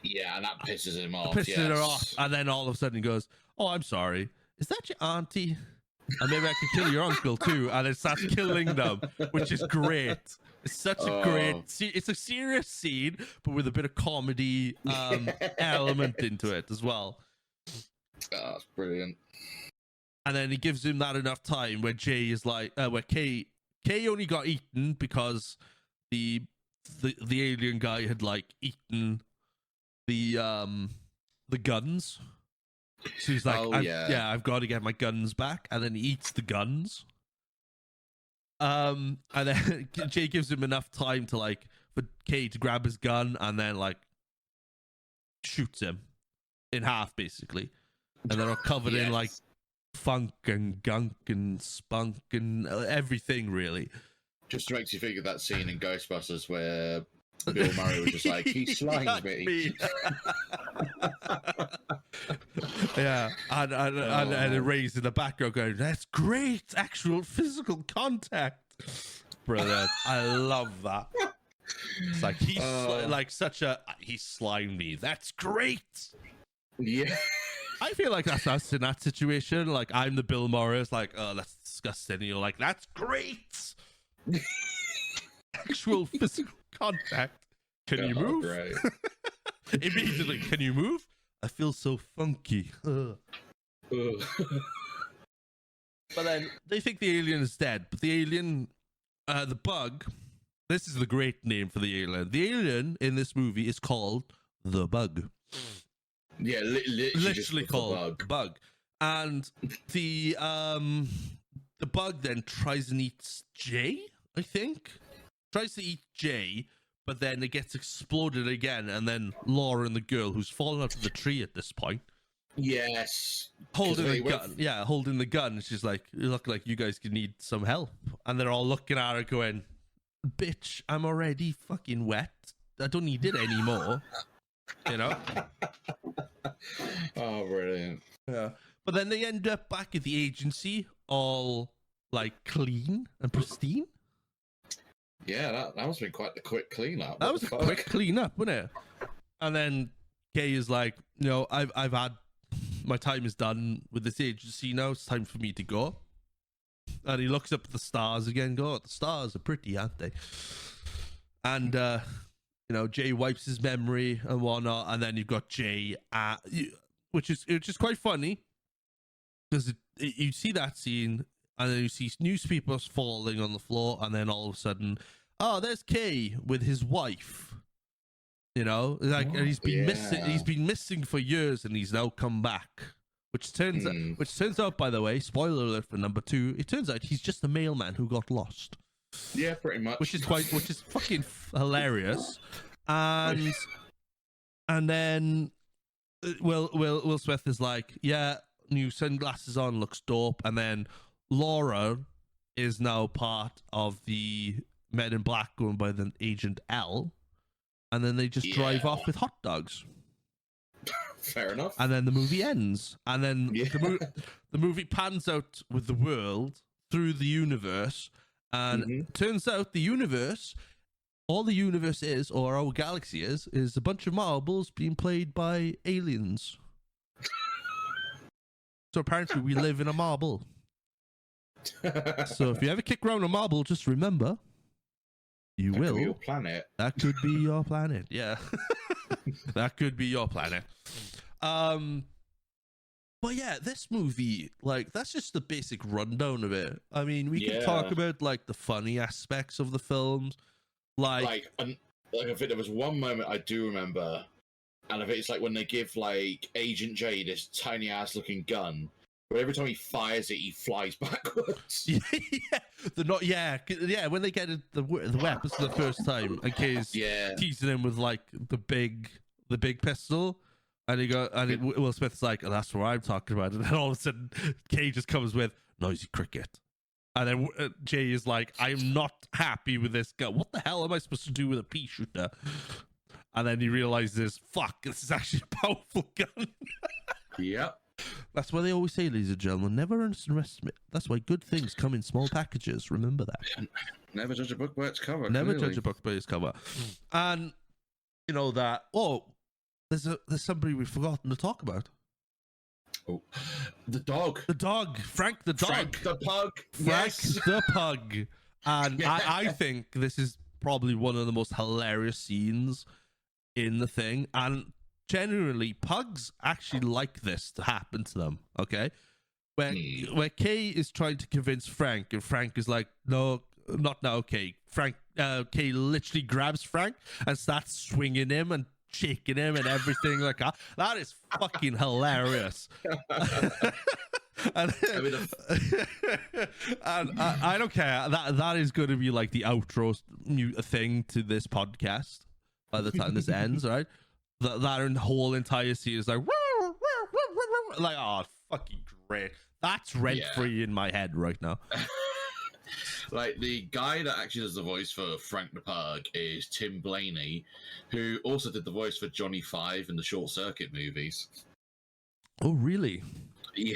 Yeah, and that pisses him off. Pisses her off, and then all of a sudden he goes, oh, I'm sorry. Is that your auntie? And maybe I can kill your uncle too. And it starts killing them, which is great. It's such a great scene. It's a serious scene, but with a bit of comedy element into it as well. Oh, that's brilliant. And then he gives him that enough time where Jay is like, where Kay only got eaten because the alien guy had like eaten the guns. So he's like, I've got to get my guns back, and then he eats the guns. And then Jay gives him enough time to like for Kay to grab his gun, and then like shoots him in half, basically. And they're all covered in like funk and gunk and spunk and everything, really. Just makes you think of that scene in Ghostbusters where Bill Murray was just like, he slimes me. Yeah, and Ray's in the background going, that's great, actual physical contact. Brilliant. I love that. It's like he's like he slimed me. That's great. Yeah. I feel like that's us in that situation. Like I'm the Bill Morris, like, oh, that's disgusting. And you're like, that's great. Actual physical contact. Can you move? Right. Immediately, can you move? I feel so funky. But then they think the alien is dead. But the alien, the bug, this is the great name for the alien. The alien in this movie is called the Bug. Yeah, literally called Bug. And the Bug then tries and eats Jay, I think. Tries to eat Jay, but then it gets exploded again, and then Laura and the girl, who's fallen out of the tree at this point. Yes. Holding the gun. Yeah, holding the gun. She's like, you look like you guys could need some help. And they're all looking at her going, bitch, I'm already fucking wet. I don't need it anymore. You know? Oh, brilliant. Yeah. But then they end up back at the agency, all like clean and pristine. Yeah, that must have been quite the quick cleanup. That was a quick cleanup, wasn't it? And then Kay is like, you know, I've had my time is done with this agency now. It's time for me to go. And he looks up at the stars again. Go, oh, the stars are pretty, aren't they? And you know, Jay wipes his memory and whatnot, and then you've got Jay, which is quite funny because you see that scene. And then you see newspapers falling on the floor, and then all of a sudden, oh, there's Kay with his wife. You know, like, and he's been missing. He's been missing for years, and he's now come back. Which turns out, by the way, spoiler alert for number 2. It turns out he's just a mailman who got lost. Yeah, pretty much. Which is fucking hilarious. And then Will Smith is like, yeah, new sunglasses on, looks dope, and then Laura is now part of the Men in Black going by the Agent L, and then they just drive off with hot dogs. Fair enough. And then the movie ends, and then the movie pans out with the world through the universe, and it turns out the universe, all the universe is, or our galaxy is a bunch of marbles being played by aliens. So apparently we live in a marble. So if you ever kick around a marble, just remember, that will. Could be your planet. That could be your planet. Yeah, that could be your planet. But yeah, this movie, like, that's just the basic rundown of it. I mean, we can talk about like the funny aspects of the films, like I think there was one moment I do remember, and I think it's like when they give like Agent J this tiny ass looking gun. But every time he fires it, he flies backwards. When they get the weapons for the first time, and Kay's teasing him with like the big pistol, and Will Smith's like, oh, that's what I'm talking about, and then all of a sudden Kay just comes with noisy cricket, and then Jay is like, I'm not happy with this gun. What the hell am I supposed to do with a pea shooter? And then he realizes, fuck, this is actually a powerful gun. Yep. That's why they always say, ladies and gentlemen, never underestimate. That's why good things come in small packages. Remember that. Never judge a book by its cover. Never judge a book by its cover. And you know that. Oh, there's somebody we've forgotten to talk about. Oh, the dog. The dog, Frank the dog. Frank the pug. Frank the pug. And I think this is probably one of the most hilarious scenes in the thing. And generally, pugs actually like this to happen to them, okay? Where Kay is trying to convince Frank, and Frank is like, no, not now, Kay. Kay literally grabs Frank and starts swinging him and shaking him and everything like that. That is fucking hilarious. And I don't care. That is going to be like the outro thing to this podcast by the time this ends, right? that whole entire scene is like, like, oh, fucking great. That's rent free in my head right now. Like, the guy that actually does the voice for Frank the Pug is Tim Blaney, who also did the voice for Johnny Five in the Short Circuit movies. Oh, really? Yeah.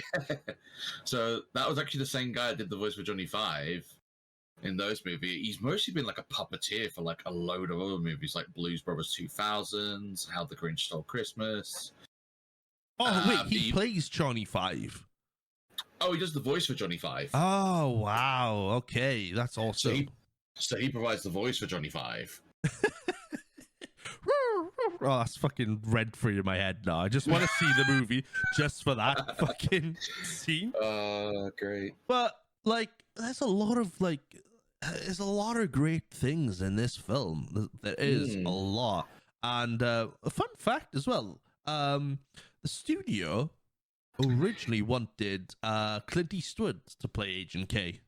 So that was actually the same guy that did the voice for Johnny Five in those movies. He's mostly been like a puppeteer for like a load of other movies, like Blues Brothers 2000s, How the Grinch Stole Christmas. Oh, wait, he plays Johnny Five. Oh, he does the voice for Johnny Five. Oh, wow. Okay, that's awesome. So he provides the voice for Johnny Five. Oh, that's fucking rent free in my head now. I just want to see the movie just for that fucking scene. Great. But like, there's a lot of great things in this film. There is a lot, and a fun fact as well. The studio originally wanted Clint Eastwood to play Agent K.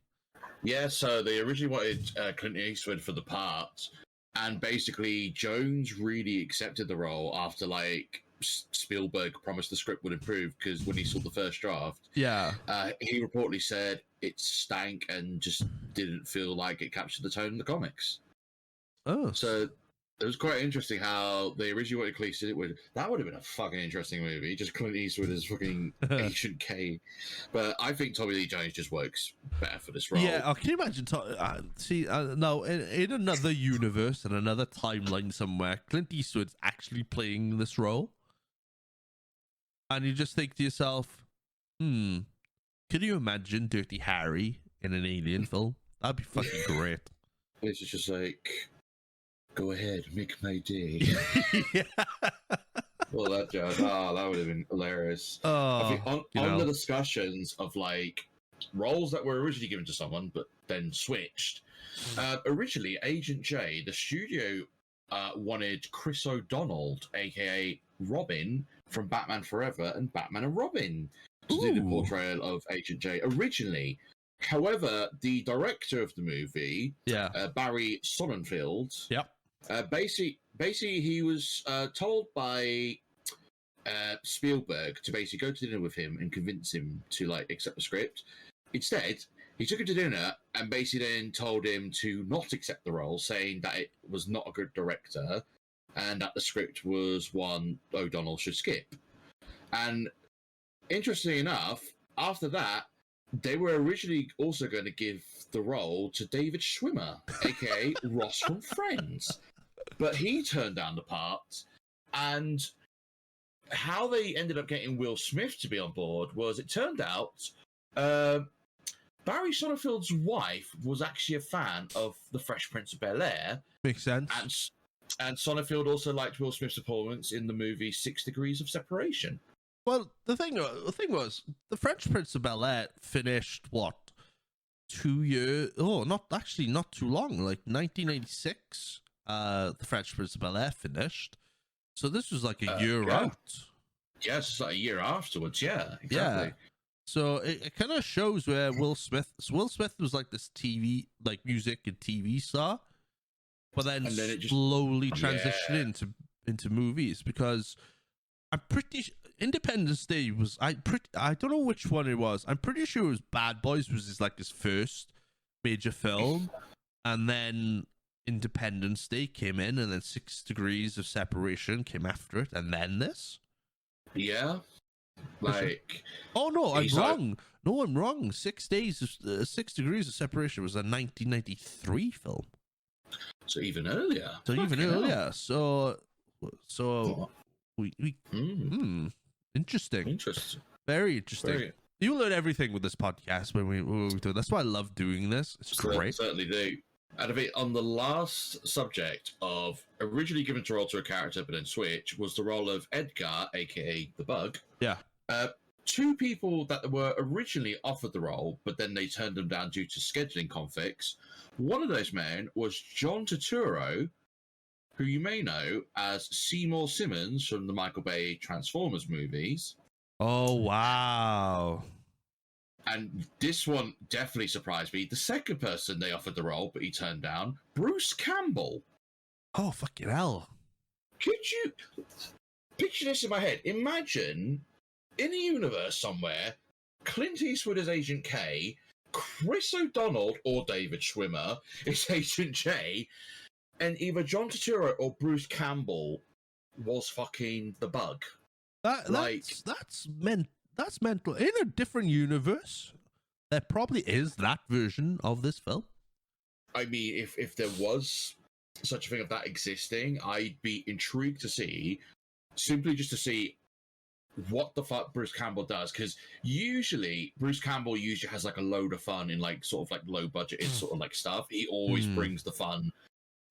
Yeah, so they originally wanted Clint Eastwood for the part, and basically Jones really accepted the role after like Spielberg promised the script would improve, because when he saw the first draft, he reportedly said it stank and just didn't feel like it captured the tone of the comics. Oh, so it was quite interesting how they originally wanted Clint Eastwood. That would have been a fucking interesting movie, just Clint Eastwood as fucking Agent K. But I think Tommy Lee Jones just works better for this role. Yeah, can you imagine? No, in another universe, in another timeline somewhere, Clint Eastwood's actually playing this role, and you just think to yourself, could you imagine Dirty Harry in an alien film? That'd be fucking great. It's just like, go ahead, make my day. Yeah. Well, that would have been hilarious. I think on the discussions of like roles that were originally given to someone but then switched. Originally, Agent J, the studio wanted Chris O'Donnell, aka Robin from Batman Forever and Batman and Robin, to do the portrayal of Agent J originally. However, the director of the movie, Barry Sonnenfeld, basically he was told by Spielberg to basically go to dinner with him and convince him to like accept the script. Instead, he took him to dinner and basically then told him to not accept the role, saying that it was not a good director and that the script was one O'Donnell should skip. And interestingly enough, after that, they were originally also going to give the role to David Schwimmer, aka Ross from Friends. But he turned down the part, and how they ended up getting Will Smith to be on board was, it turned out Barry Sonnenfeld's wife was actually a fan of The Fresh Prince of Bel-Air. Makes sense. And Sonnenfeld also liked Will Smith's performance in the movie 6 Degrees of Separation. Well, the thing was, The Fresh Prince of Bel-Air finished, what, 2 years? Oh, not too long, like 1986. The Fresh Prince of Bel-Air finished. So this was like a year out. Yes, like a year afterwards, yeah. Exactly. Yeah. So it kind of shows where Will Smith was like this TV, like music and TV star, but then it slowly transitioned into movies, because I'm pretty Independence Day was I don't know which one it was. I'm pretty sure it was Bad Boys was his first major film, and then Independence Day came in, and then 6 Degrees of Separation came after it, and then this. Yeah. Like, oh no, I'm wrong. No, I'm wrong. 6 Degrees of Separation was a 1993 film. So even earlier. So we interesting. Very interesting. You learn everything with this podcast when we do it. That's why I love doing this. It's great. Certainly do. And a bit on the last subject of originally given to role to a character but then switch was the role of Edgar, aka the Bug. Yeah. 2 people that were originally offered the role, but then they turned them down due to scheduling conflicts. One of those men was John Turturro, who you may know as Seymour Simmons from the Michael Bay Transformers movies. Oh, wow. And this one definitely surprised me. The second person they offered the role, but he turned down, Bruce Campbell. Oh, fucking hell. Could you... picture this in my head. Imagine in a universe somewhere, Clint Eastwood is Agent K, Chris O'Donnell or David Schwimmer is Agent J, and either John Turturro or Bruce Campbell was fucking the Bug. That's mental. In a different universe, there probably is that version of this film. I mean, if there was such a thing of that existing, I'd be intrigued to see, simply just to see what the fuck Bruce Campbell does, because usually Bruce Campbell has like a load of fun in like sort of like low budgeted sort of like stuff. He always brings the fun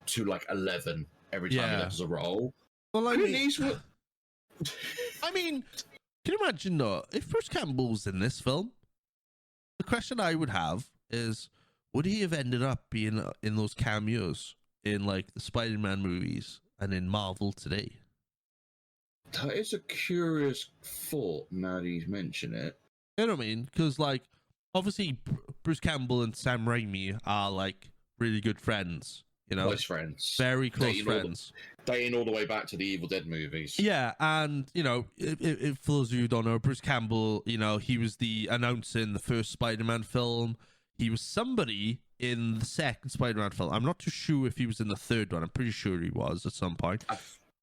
to like 11 every time he does a role. Well, I mean, can you imagine though, if Bruce Campbell's in this film, the question I would have is, would he have ended up being in those cameos in like the Spider-Man movies and in Marvel today? That is a curious thought now that you mention it. You know what I mean? Because like, obviously Bruce Campbell and Sam Raimi are like really good friends. You know, close friends, very close friends, dating all the way back to the Evil Dead movies. Yeah, and you know, if for those of you who don't know, Bruce Campbell, you know, he was the announcer in the first Spider-Man film. He was somebody in the second Spider-Man film. I'm not too sure if he was in the third one. I'm pretty sure he was at some point.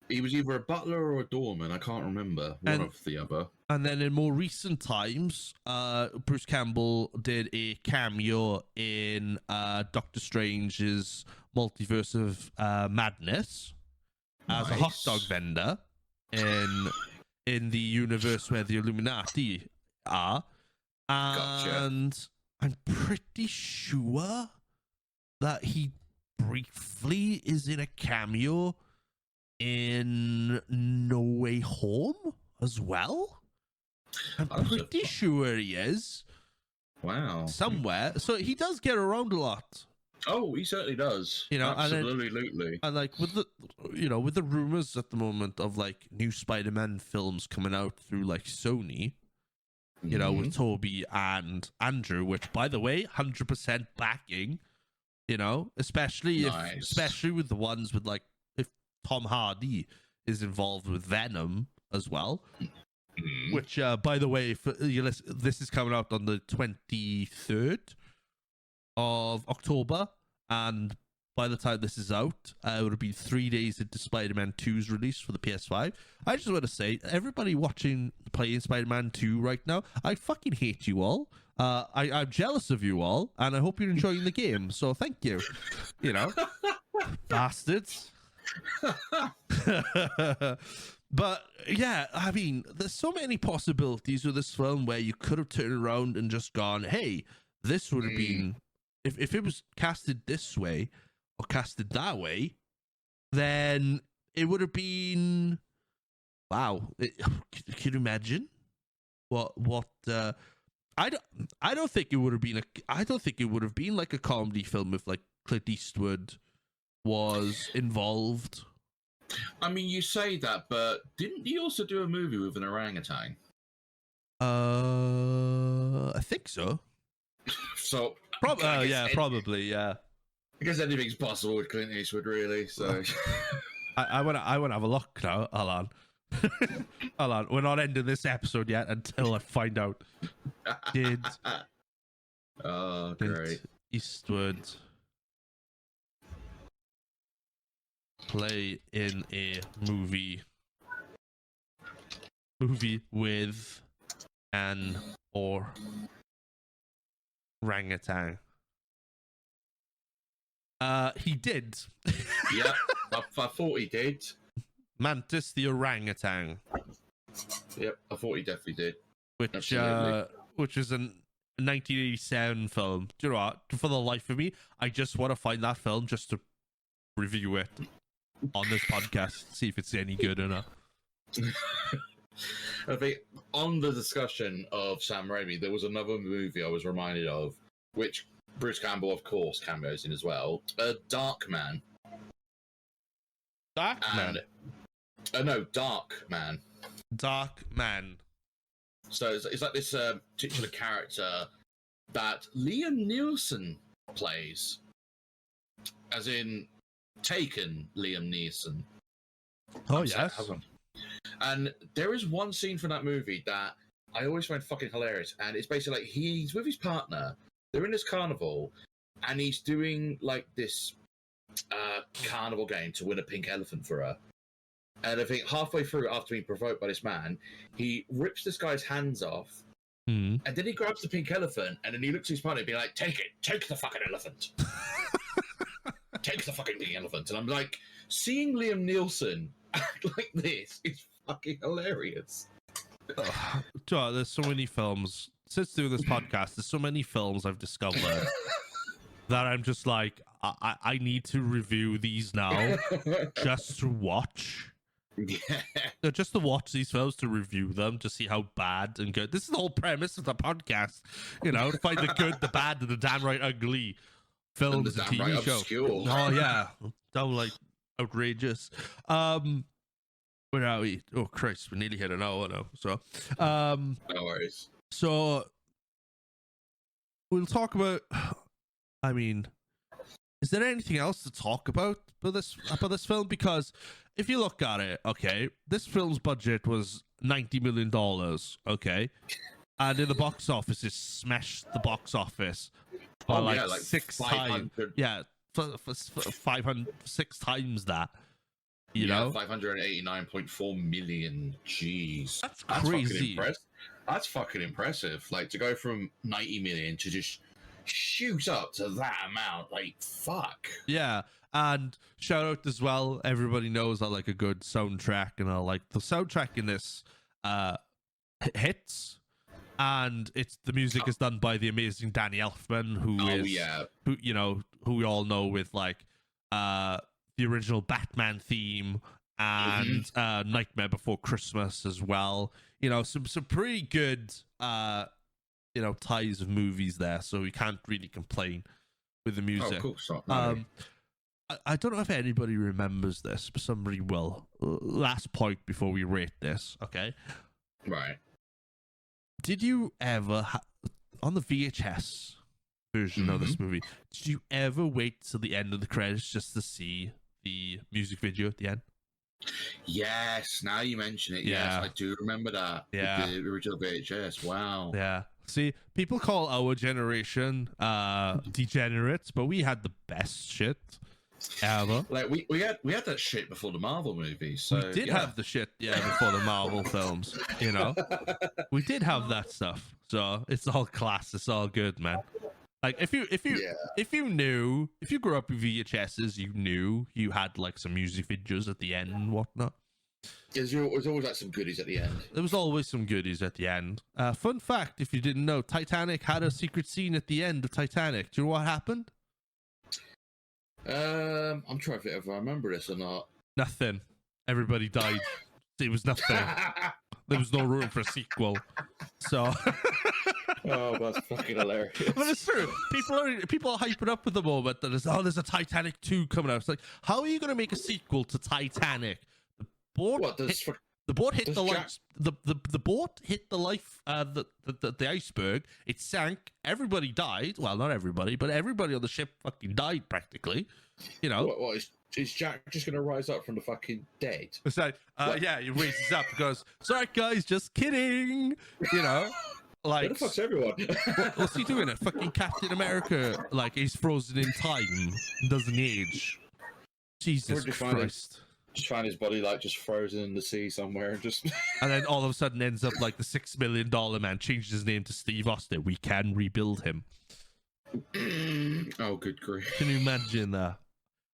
He was either a butler or a doorman. I can't remember one of the other. And then in more recent times, Bruce Campbell did a cameo in Doctor Strange's Multiverse of Madness as a hot dog vendor in the universe where the Illuminati are. And gotcha. I'm pretty sure that he briefly is in a cameo in No Way Home as well. I'm pretty sure he is. Wow. Somewhere. So he does get around a lot. Oh, he certainly does. You know, absolutely. And like with the rumors at the moment of like new Spider-Man films coming out through like Sony, you know, with Toby and Andrew, which by the way, 100% backing, you know, especially with the ones with like if Tom Hardy is involved with Venom as well. Which, by the way, this is coming out on the 23rd of October, and by the time this is out, it would have been 3 days into Spider-Man 2's release for the PS5. I just want to say, everybody playing Spider-Man 2 right now, I fucking hate you all. I'm jealous of you all, and I hope you're enjoying the game, so thank you. You know, bastards. But yeah, I mean, there's so many possibilities with this film where you could have turned around and just gone, hey, this would have been, if it was casted this way or casted that way, then it would have been, wow. Can you imagine what I don't think it would have been like a comedy film if like Clint Eastwood was involved. I mean, you say that, but didn't he also do a movie with an orangutan? I think so. So probably, yeah. I guess anything's possible with Clint Eastwood, really. So I want to have a look now. Hold on. Hold on. We're not ending this episode yet until I find out. Did great Eastwood play in a movie with an orangutan? He did. Yeah, I thought he did. Mantis the orangutan. Yep, I thought he definitely did. Which is a 1987 film. Do you know what? For the life of me, I just want to find that film just to review it on this podcast, see if it's any good or not. I think on the discussion of Sam Raimi, there was another movie I was reminded of, which Bruce Campbell, of course, cameos in as well. Darkman. Darkman? No, Darkman. Darkman. So it's like this titular character that Liam Neeson plays. As in Taken Liam Neeson. Oh, yes. And there is one scene from that movie that I always find fucking hilarious. And it's basically like he's with his partner. They're in this carnival, and he's doing like this carnival game to win a pink elephant for her. And I think halfway through, after being provoked by this man, he rips this guy's hands off. And then he grabs the pink elephant, and then he looks at his partner and be like, take the fucking elephant. Take the fucking pink elephant. And I'm like, seeing Liam Neeson act like this is fucking hilarious. Joe, there's so many films. Since doing this podcast, there's so many films I've discovered that I'm just like, I need to review these now just to watch. Yeah. Just to watch these films, to review them, to see how bad and good. This is the whole premise of the podcast, to find the good, the bad, and the damn right ugly films and TV right shows. Oh yeah, down like outrageous. Where are we? Oh Christ, we nearly hit an hour now. So, no worries. So we'll talk about. I mean, is there anything else to talk about this film? Because if you look at it, okay, this film's budget was $90 million, okay, and in the box office, it smashed the box office by like 6 times. Yeah, for 6 times that. You know, 589.4 million. Jeez, that's crazy. That's fucking impressive. Like to go from 90 million to just shoot up to that amount, like fuck. Yeah, and shout out as well. Everybody knows I like a good soundtrack, and I like the soundtrack in this hits. And the music is done by the amazing Danny Elfman, who we all know with like the original Batman theme and Nightmare Before Christmas as well. Some pretty good ties of movies there, so we can't really complain with the music. Oh, cool. I don't know if anybody remembers this, but somebody will. Last point before we rate this, okay? Right. Did you ever, on the VHS version of this movie, did you ever wait till the end of the credits just to see the music video at the end? Yes, now you mention it. Yeah. Yes, I do remember that. Yeah. The original VHS. Wow. Yeah. See, people call our generation degenerates, but we had the best shit ever. Like we had that shit before the Marvel movies. So we did have the shit, before the Marvel films. We did have that stuff. So it's all class. It's all good, man. Like if you grew up with VHSs, you knew you had like some music videos at the end and whatnot. There's always like some goodies at the end. There was always some goodies at the end. Fun fact, if you didn't know, Titanic had a secret scene at the end of Titanic. Do you know what happened? I'm trying to think if I remember this or not. Nothing. Everybody died. It was nothing. There was no room for a sequel. So. Oh, that's fucking hilarious. But it's true. People are hyping up at the moment that there's a Titanic 2 coming out. It's like, how are you going to make a sequel to Titanic? The boat hit the life. The boat hit the iceberg. It sank. Everybody died. Well, not everybody, but everybody on the ship fucking died practically. What is Jack just gonna rise up from the fucking dead? It's like, he raises up and goes, "Sorry guys, just kidding." Like, where the fuck's everyone? What's he doing? It fucking Captain America, like he's frozen in time and doesn't age. Jesus Christ. Just find his body like just frozen in the sea somewhere and just and then all of a sudden ends up like the $6 million man, changes his name to Steve Austin. We can rebuild him. Oh, good grief. Can you imagine that?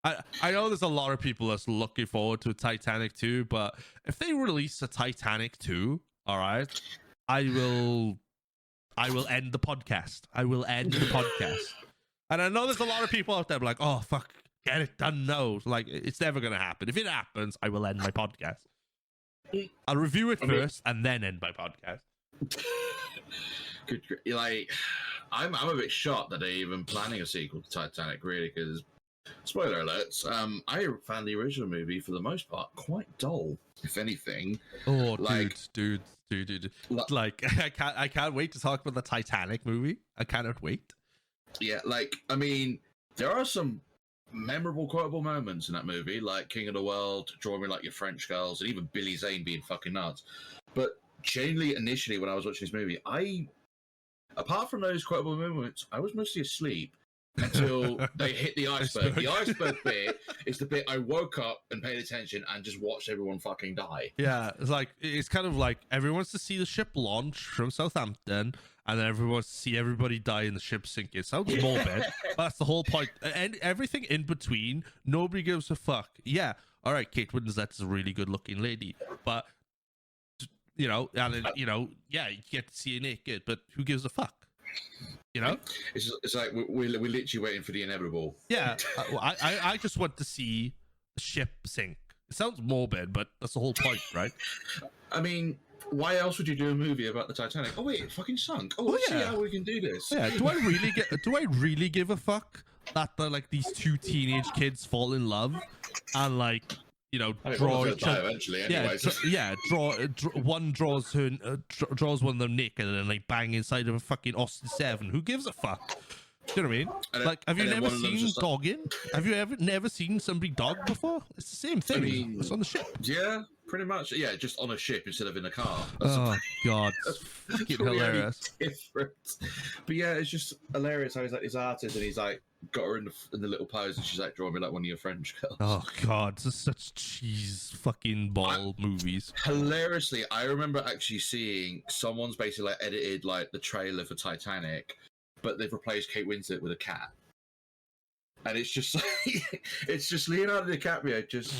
I know there's a lot of people that's looking forward to Titanic 2, but if they release a Titanic 2, all right, I will end the podcast. I will end the podcast. And I know there's a lot of people out there like, oh, fuck. Get it done now. Like, it's never going to happen. If it happens, I will end my podcast. I'll review it first and then end my podcast. Good. Like, I'm a bit shocked that they're even planning a sequel to Titanic, really, because, spoiler alerts, I found the original movie, for the most part, quite dull, if anything. Oh, dude. Like, I can't wait to talk about the Titanic movie. I cannot wait. Yeah, like, I mean, there are some memorable, quotable moments in that movie, like King of the World, Draw Me Like Your French Girls, and even Billy Zane being fucking nuts. But genuinely, initially, when I was watching this movie, apart from those quotable moments, I was mostly asleep until they hit the iceberg. The iceberg bit is the bit I woke up and paid attention and just watched everyone fucking die. Yeah, it's kind of like everyone wants to see the ship launch from Southampton, and then everyone wants to see everybody die in the ship sink. It sounds morbid, but that's the whole point. And everything in between, nobody gives a fuck. Yeah, all right, Kate Winslet's a really good-looking lady, but yeah, you get to see her naked, but who gives a fuck? It's like we're literally waiting for the inevitable. Yeah, I just want to see a ship sink. It sounds morbid, but that's the whole point, right? I mean, why else would you do a movie about the Titanic? Oh wait, it fucking sunk. Oh, let's see how we can do this. Yeah, do I really give a fuck that like these two teenage kids fall in love and like draw each other eventually? Anyways. One draws one of them naked and then like bang inside of a fucking Austin 7. Who gives a fuck? Do you know what I mean? Then, like, have you never seen dogging? Have you never seen somebody dog before? It's the same thing. I mean, it's on the ship. Yeah, pretty much. Yeah, just on a ship instead of in a car. Oh God, that's fucking hilarious. But yeah, it's just hilarious how he's like this artist and he's like got her in the little pose and she's like, draw me like one of your French girls. Oh God, this is such cheese fucking ball movies. Hilariously, I remember actually seeing someone's basically like edited like the trailer for Titanic, but they've replaced Kate Winslet with a cat. And it's just like, it's just Leonardo DiCaprio just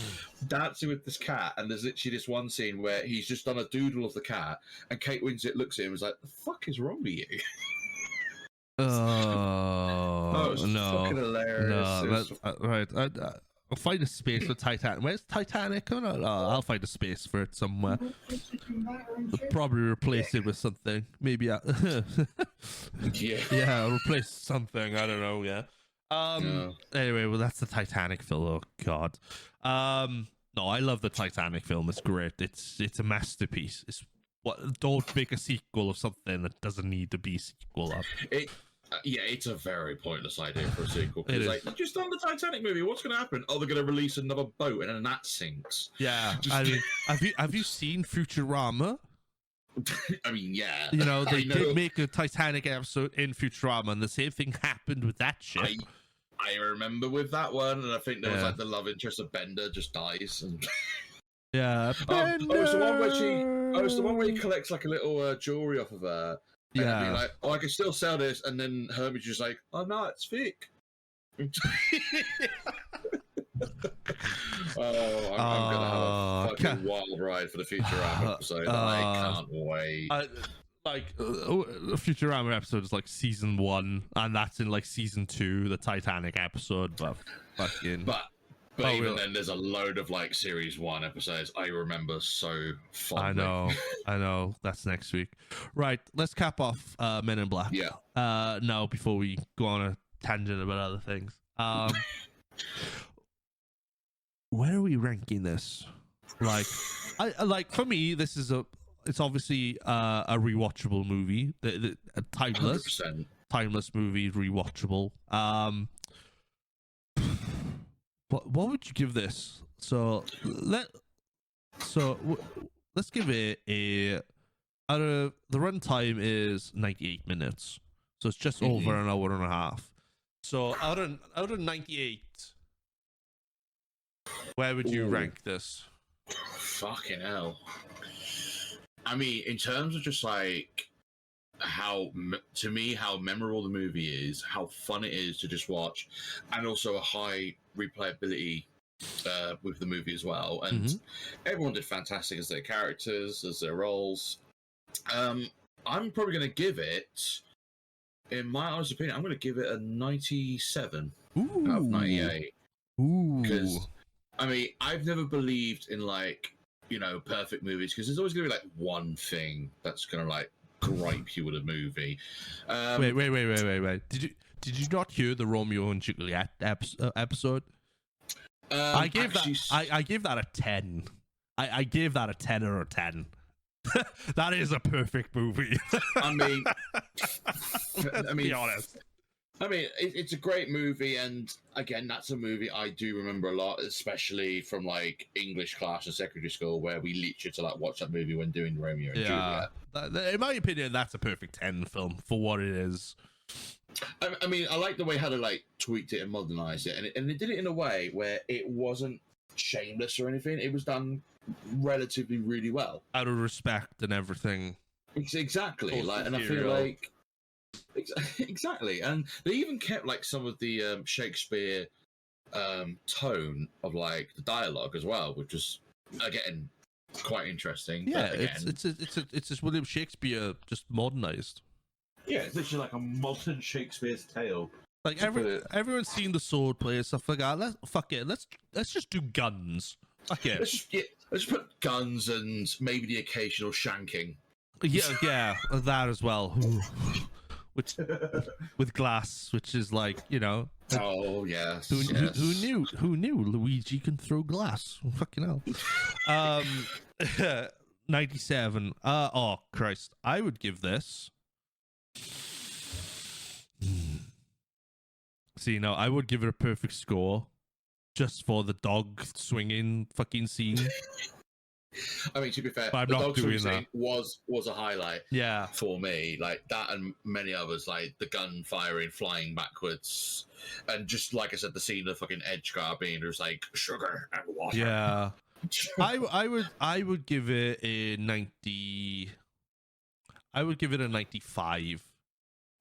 dancing with this cat. And there's literally this one scene where he's just done a doodle of the cat, and Kate Winslet looks at him and is like, "The fuck is wrong with you?" Oh, no. Fucking hilarious. No, right. I'll find a space for Titanic. Where's Titanic? Oh, no, I'll find a space for it somewhere. I'll probably replace it with something. Maybe yeah, I'll replace something. I don't know. Yeah. Anyway, well, that's the Titanic film. Oh God. No, I love the Titanic film. It's great. It's a masterpiece. Don't make a sequel of something that doesn't need to be a sequel of. It's a very pointless idea for a sequel. It's like, you just done the Titanic movie. What's going to happen? Oh, they're going to release another boat, and then that sinks. Yeah, I mean, have you seen Futurama? I mean, yeah. They did make a Titanic episode in Futurama, and the same thing happened with that ship. I remember with that one, and I think there was like the love interest of Bender just dies. And... Yeah. It's the one where he collects like a little jewelry off of her. And be like, I can still sell this, and then Hermie's just like, oh no, it's fake. I'm gonna have a fucking wild ride for the Futurama episode. I can't wait. The Futurama episode is like season 1, and that's in like season 2, the Titanic episode. But fucking. But then there's a load of like series 1 episodes I remember so fondly. I know. That's next week. Right, let's cap off Men in Black. Yeah. Now before we go on a tangent about other things. Where are we ranking this? For me, this is it's obviously a rewatchable movie. A timeless 100%. Timeless movie, rewatchable. What would you give this? Let's give it the runtime is 98 minutes, so it's just over an hour and a half. So out of 98, where would you rank this? Fucking hell. I mean, in terms of just like how memorable the movie is, how fun it is to just watch, and also a high replayability with the movie as well. And everyone did fantastic as their characters, as their roles. I'm probably going to give it, in my honest opinion, I'm going to give it a 97 out of 98. Because, I mean, I've never believed in like, perfect movies, because there's always going to be like one thing that's going to like gripe you with a movie. Wait. Did you not hear the Romeo and Juliet episode? I gave that a 10. I gave that a 10 or a 10. That is a perfect movie. I mean, be honest. I mean, it's a great movie, and again, that's a movie I do remember a lot, especially from like English class and secondary school, where we literally had to like watch that movie when doing Romeo and Juliet. In my opinion, that's a perfect 10 film for what it is. I mean, I like the way how they like tweaked it and modernized it, and they did it in a way where it wasn't shameless or anything. It was done relatively really well, out of respect and everything. Exactly, like, and I feel like. Exactly, and they even kept like some of the Shakespeare tone of like the dialogue as well, which was again quite interesting. Yeah, it's just William Shakespeare just modernized. Yeah, it's literally like a modern Shakespeare's tale. Like everyone's seen the sword play and stuff like that. Let's just do guns. Fuck it. Let's put guns and maybe the occasional shanking. Yeah, that as well. Which with glass, which is like, you know. Oh yes. Who knew Luigi can throw glass? Fucking hell. 97. Oh Christ! I would give this. See, no, I would give it a perfect score, just for the dog swinging fucking scene. I mean, to be fair, but the dog swing scene was a highlight. Yeah, for me, like that, and many others, like the gun firing, flying backwards, and just like I said, the scene of fucking Edgegar being there's like sugar and water. Yeah, I would give it a 90. I would give it a 95.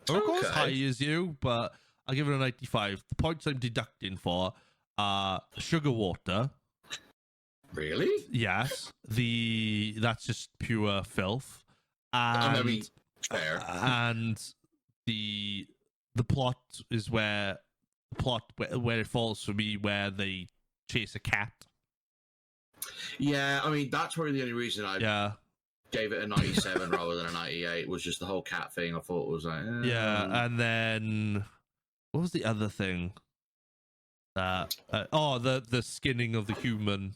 I won't go as high as you, but I'll give it a 95. The points I'm deducting for are sugar water. Really? Yes. That's just pure filth. And I mean, fair. And the plot is where it falls for me, where they chase a cat. Yeah, I mean that's probably the only reason I gave it a 97 rather than a 98 was just the whole cat thing. I thought was like yeah, and then what was the other thing? The skinning of the human.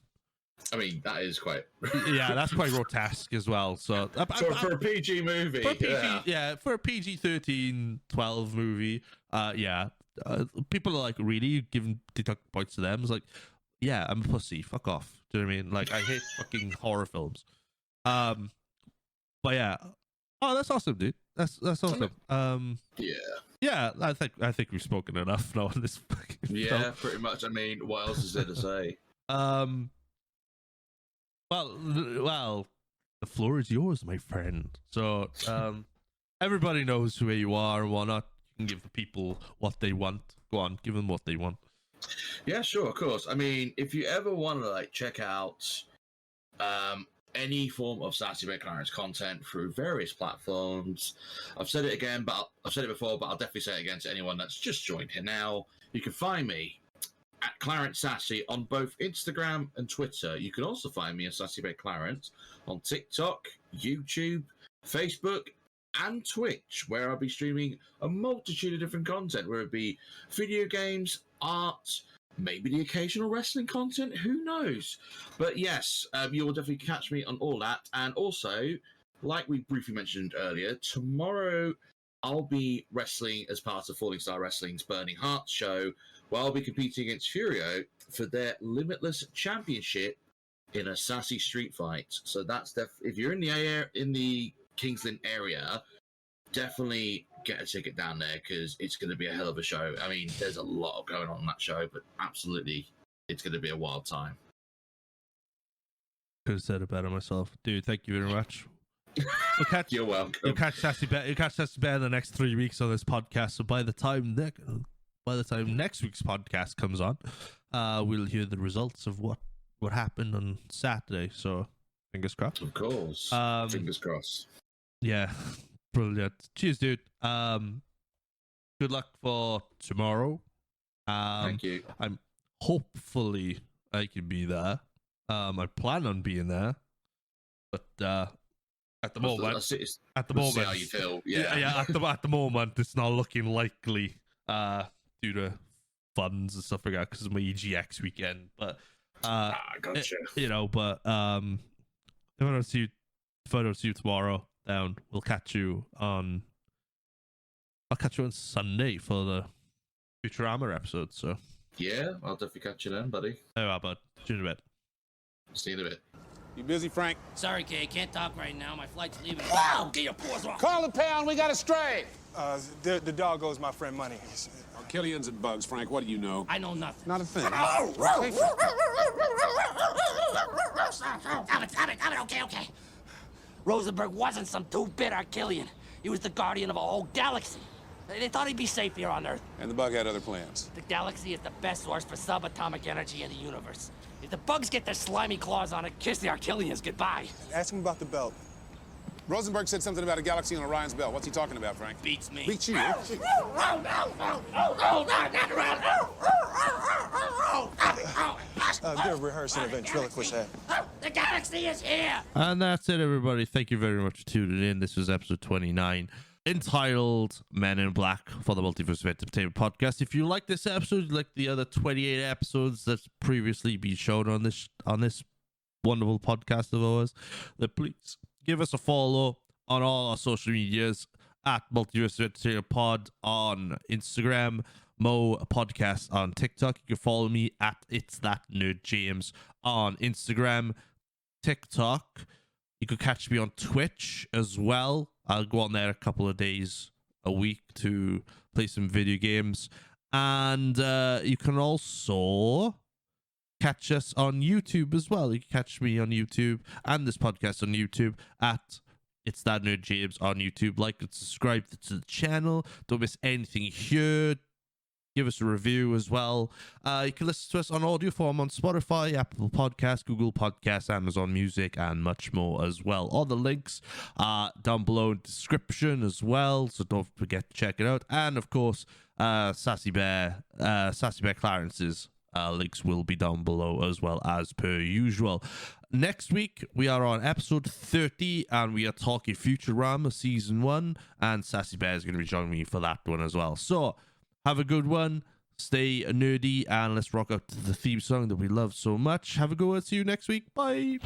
I mean, that is quite. Yeah, that's quite grotesque as well. So for a PG movie, for a PG-13, 12 movie, people are like really giving deduct points to them. It's like, yeah, I'm a pussy. Fuck off. Do you know what I mean? Like, I hate fucking horror films. But yeah, oh, that's awesome, dude. That's awesome. Yeah, I think we've spoken enough now on this. Yeah, pretty much. I mean, what else is there to say? Well, the floor is yours, my friend. So, everybody knows who you are and whatnot. You can give the people what they want. Go on, give them what they want. Yeah, sure, of course. I mean, if you ever want to like check out any form of Sassy Bear Clarence content through various platforms, I've said it again, but I've said it before, but I'll definitely say it again to anyone that's just joined here now. You can find me at Clarence Sassy on both Instagram and Twitter. You can also find me at Sassy Bear Clarence on TikTok, YouTube, Facebook, and Twitch, where I'll be streaming a multitude of different content, whether it be video games, art, maybe the occasional wrestling content, who knows? But yes, you will definitely catch me on all that. And also, like we briefly mentioned earlier, tomorrow I'll be wrestling as part of Falling Star Wrestling's Burning Hearts show, where I'll be competing against Furio for their Limitless Championship in a sassy street fight. So that's if you're in the Kings Lynn area, definitely get a ticket down there because it's going to be a hell of a show. I mean, there's a lot going on in that show, but absolutely, it's going to be a wild time. Could have said it better myself, dude. Thank you very much. You're welcome. You'll catch Sassy Bear in the next 3 weeks on this podcast. So by the time next week's podcast comes on, we'll hear the results of what happened on Saturday. So fingers crossed. Of course. Fingers crossed. Yeah. Brilliant. Cheers, dude. Good luck for tomorrow. Thank you. Hopefully I can be there. I plan on being there, but at the moment, see how you feel. Yeah. At the moment, it's not looking likely due to funds and stuff like that because of my EGX weekend. But gotcha. But if I don't see you tomorrow, then we'll catch you on I'll catch you on Sunday for the Futurama episode. So Yeah, I'll definitely catch you then, buddy. how about see you in a bit. See you in a bit. You busy, Frank? Sorry, Kay, can't talk right now. My flight's leaving. Wow! Get your paws off! Call the pound, we got a stray. The dog owes my friend money. Killians and bugs, Frank, what do you know? I know nothing. Not a thing. Stop it, okay. Rosenberg wasn't some two-bit Archillian. He was the guardian of a whole galaxy. They thought he'd be safe here on Earth. And the bug had other plans. The galaxy is the best source for subatomic energy in the universe. If the bugs get their slimy claws on it, kiss the Archillians goodbye. Ask him about the belt. Rosenberg said something about a galaxy on Orion's belt. What's he talking about, Frank? Beats me. Beats you. They're rehearsing a ventriloquist act. The galaxy is here! And that's it, everybody. Thank you very much for tuning in. This was episode 29, entitled Men in Black for the Multiverse of Entertainment podcast. If you like this episode, like the other 28 episodes that's previously been shown on this wonderful podcast of ours, then please give us a follow on all our social medias at Multiverse of Entertainment Pod on Instagram, Mo Podcast on TikTok. You can follow me at ItzThatNerdJames on Instagram, TikTok. You could catch me on Twitch as well. I'll go on there a couple of days a week to play some video games. And you can also catch us on YouTube as well. You can catch me on YouTube and this podcast on YouTube at ItzThatNerdJames on YouTube. Like and subscribe to the channel. Don't miss anything here. Give us a review as well. You can listen to us on audio form on Spotify, Apple Podcasts, Google Podcasts, Amazon Music, and much more as well. All the links are down below in the description as well, so don't forget to check it out. And of course, Sassy Bear Clarence's links will be down below as well, as per usual. Next week, we are on episode 30, and we are talking Futurama Season 1, and Sassy Bear is going to be joining me for that one as well. So, have a good one, stay nerdy, and let's rock up to the theme song that we love so much. Have a good one, see you next week, bye!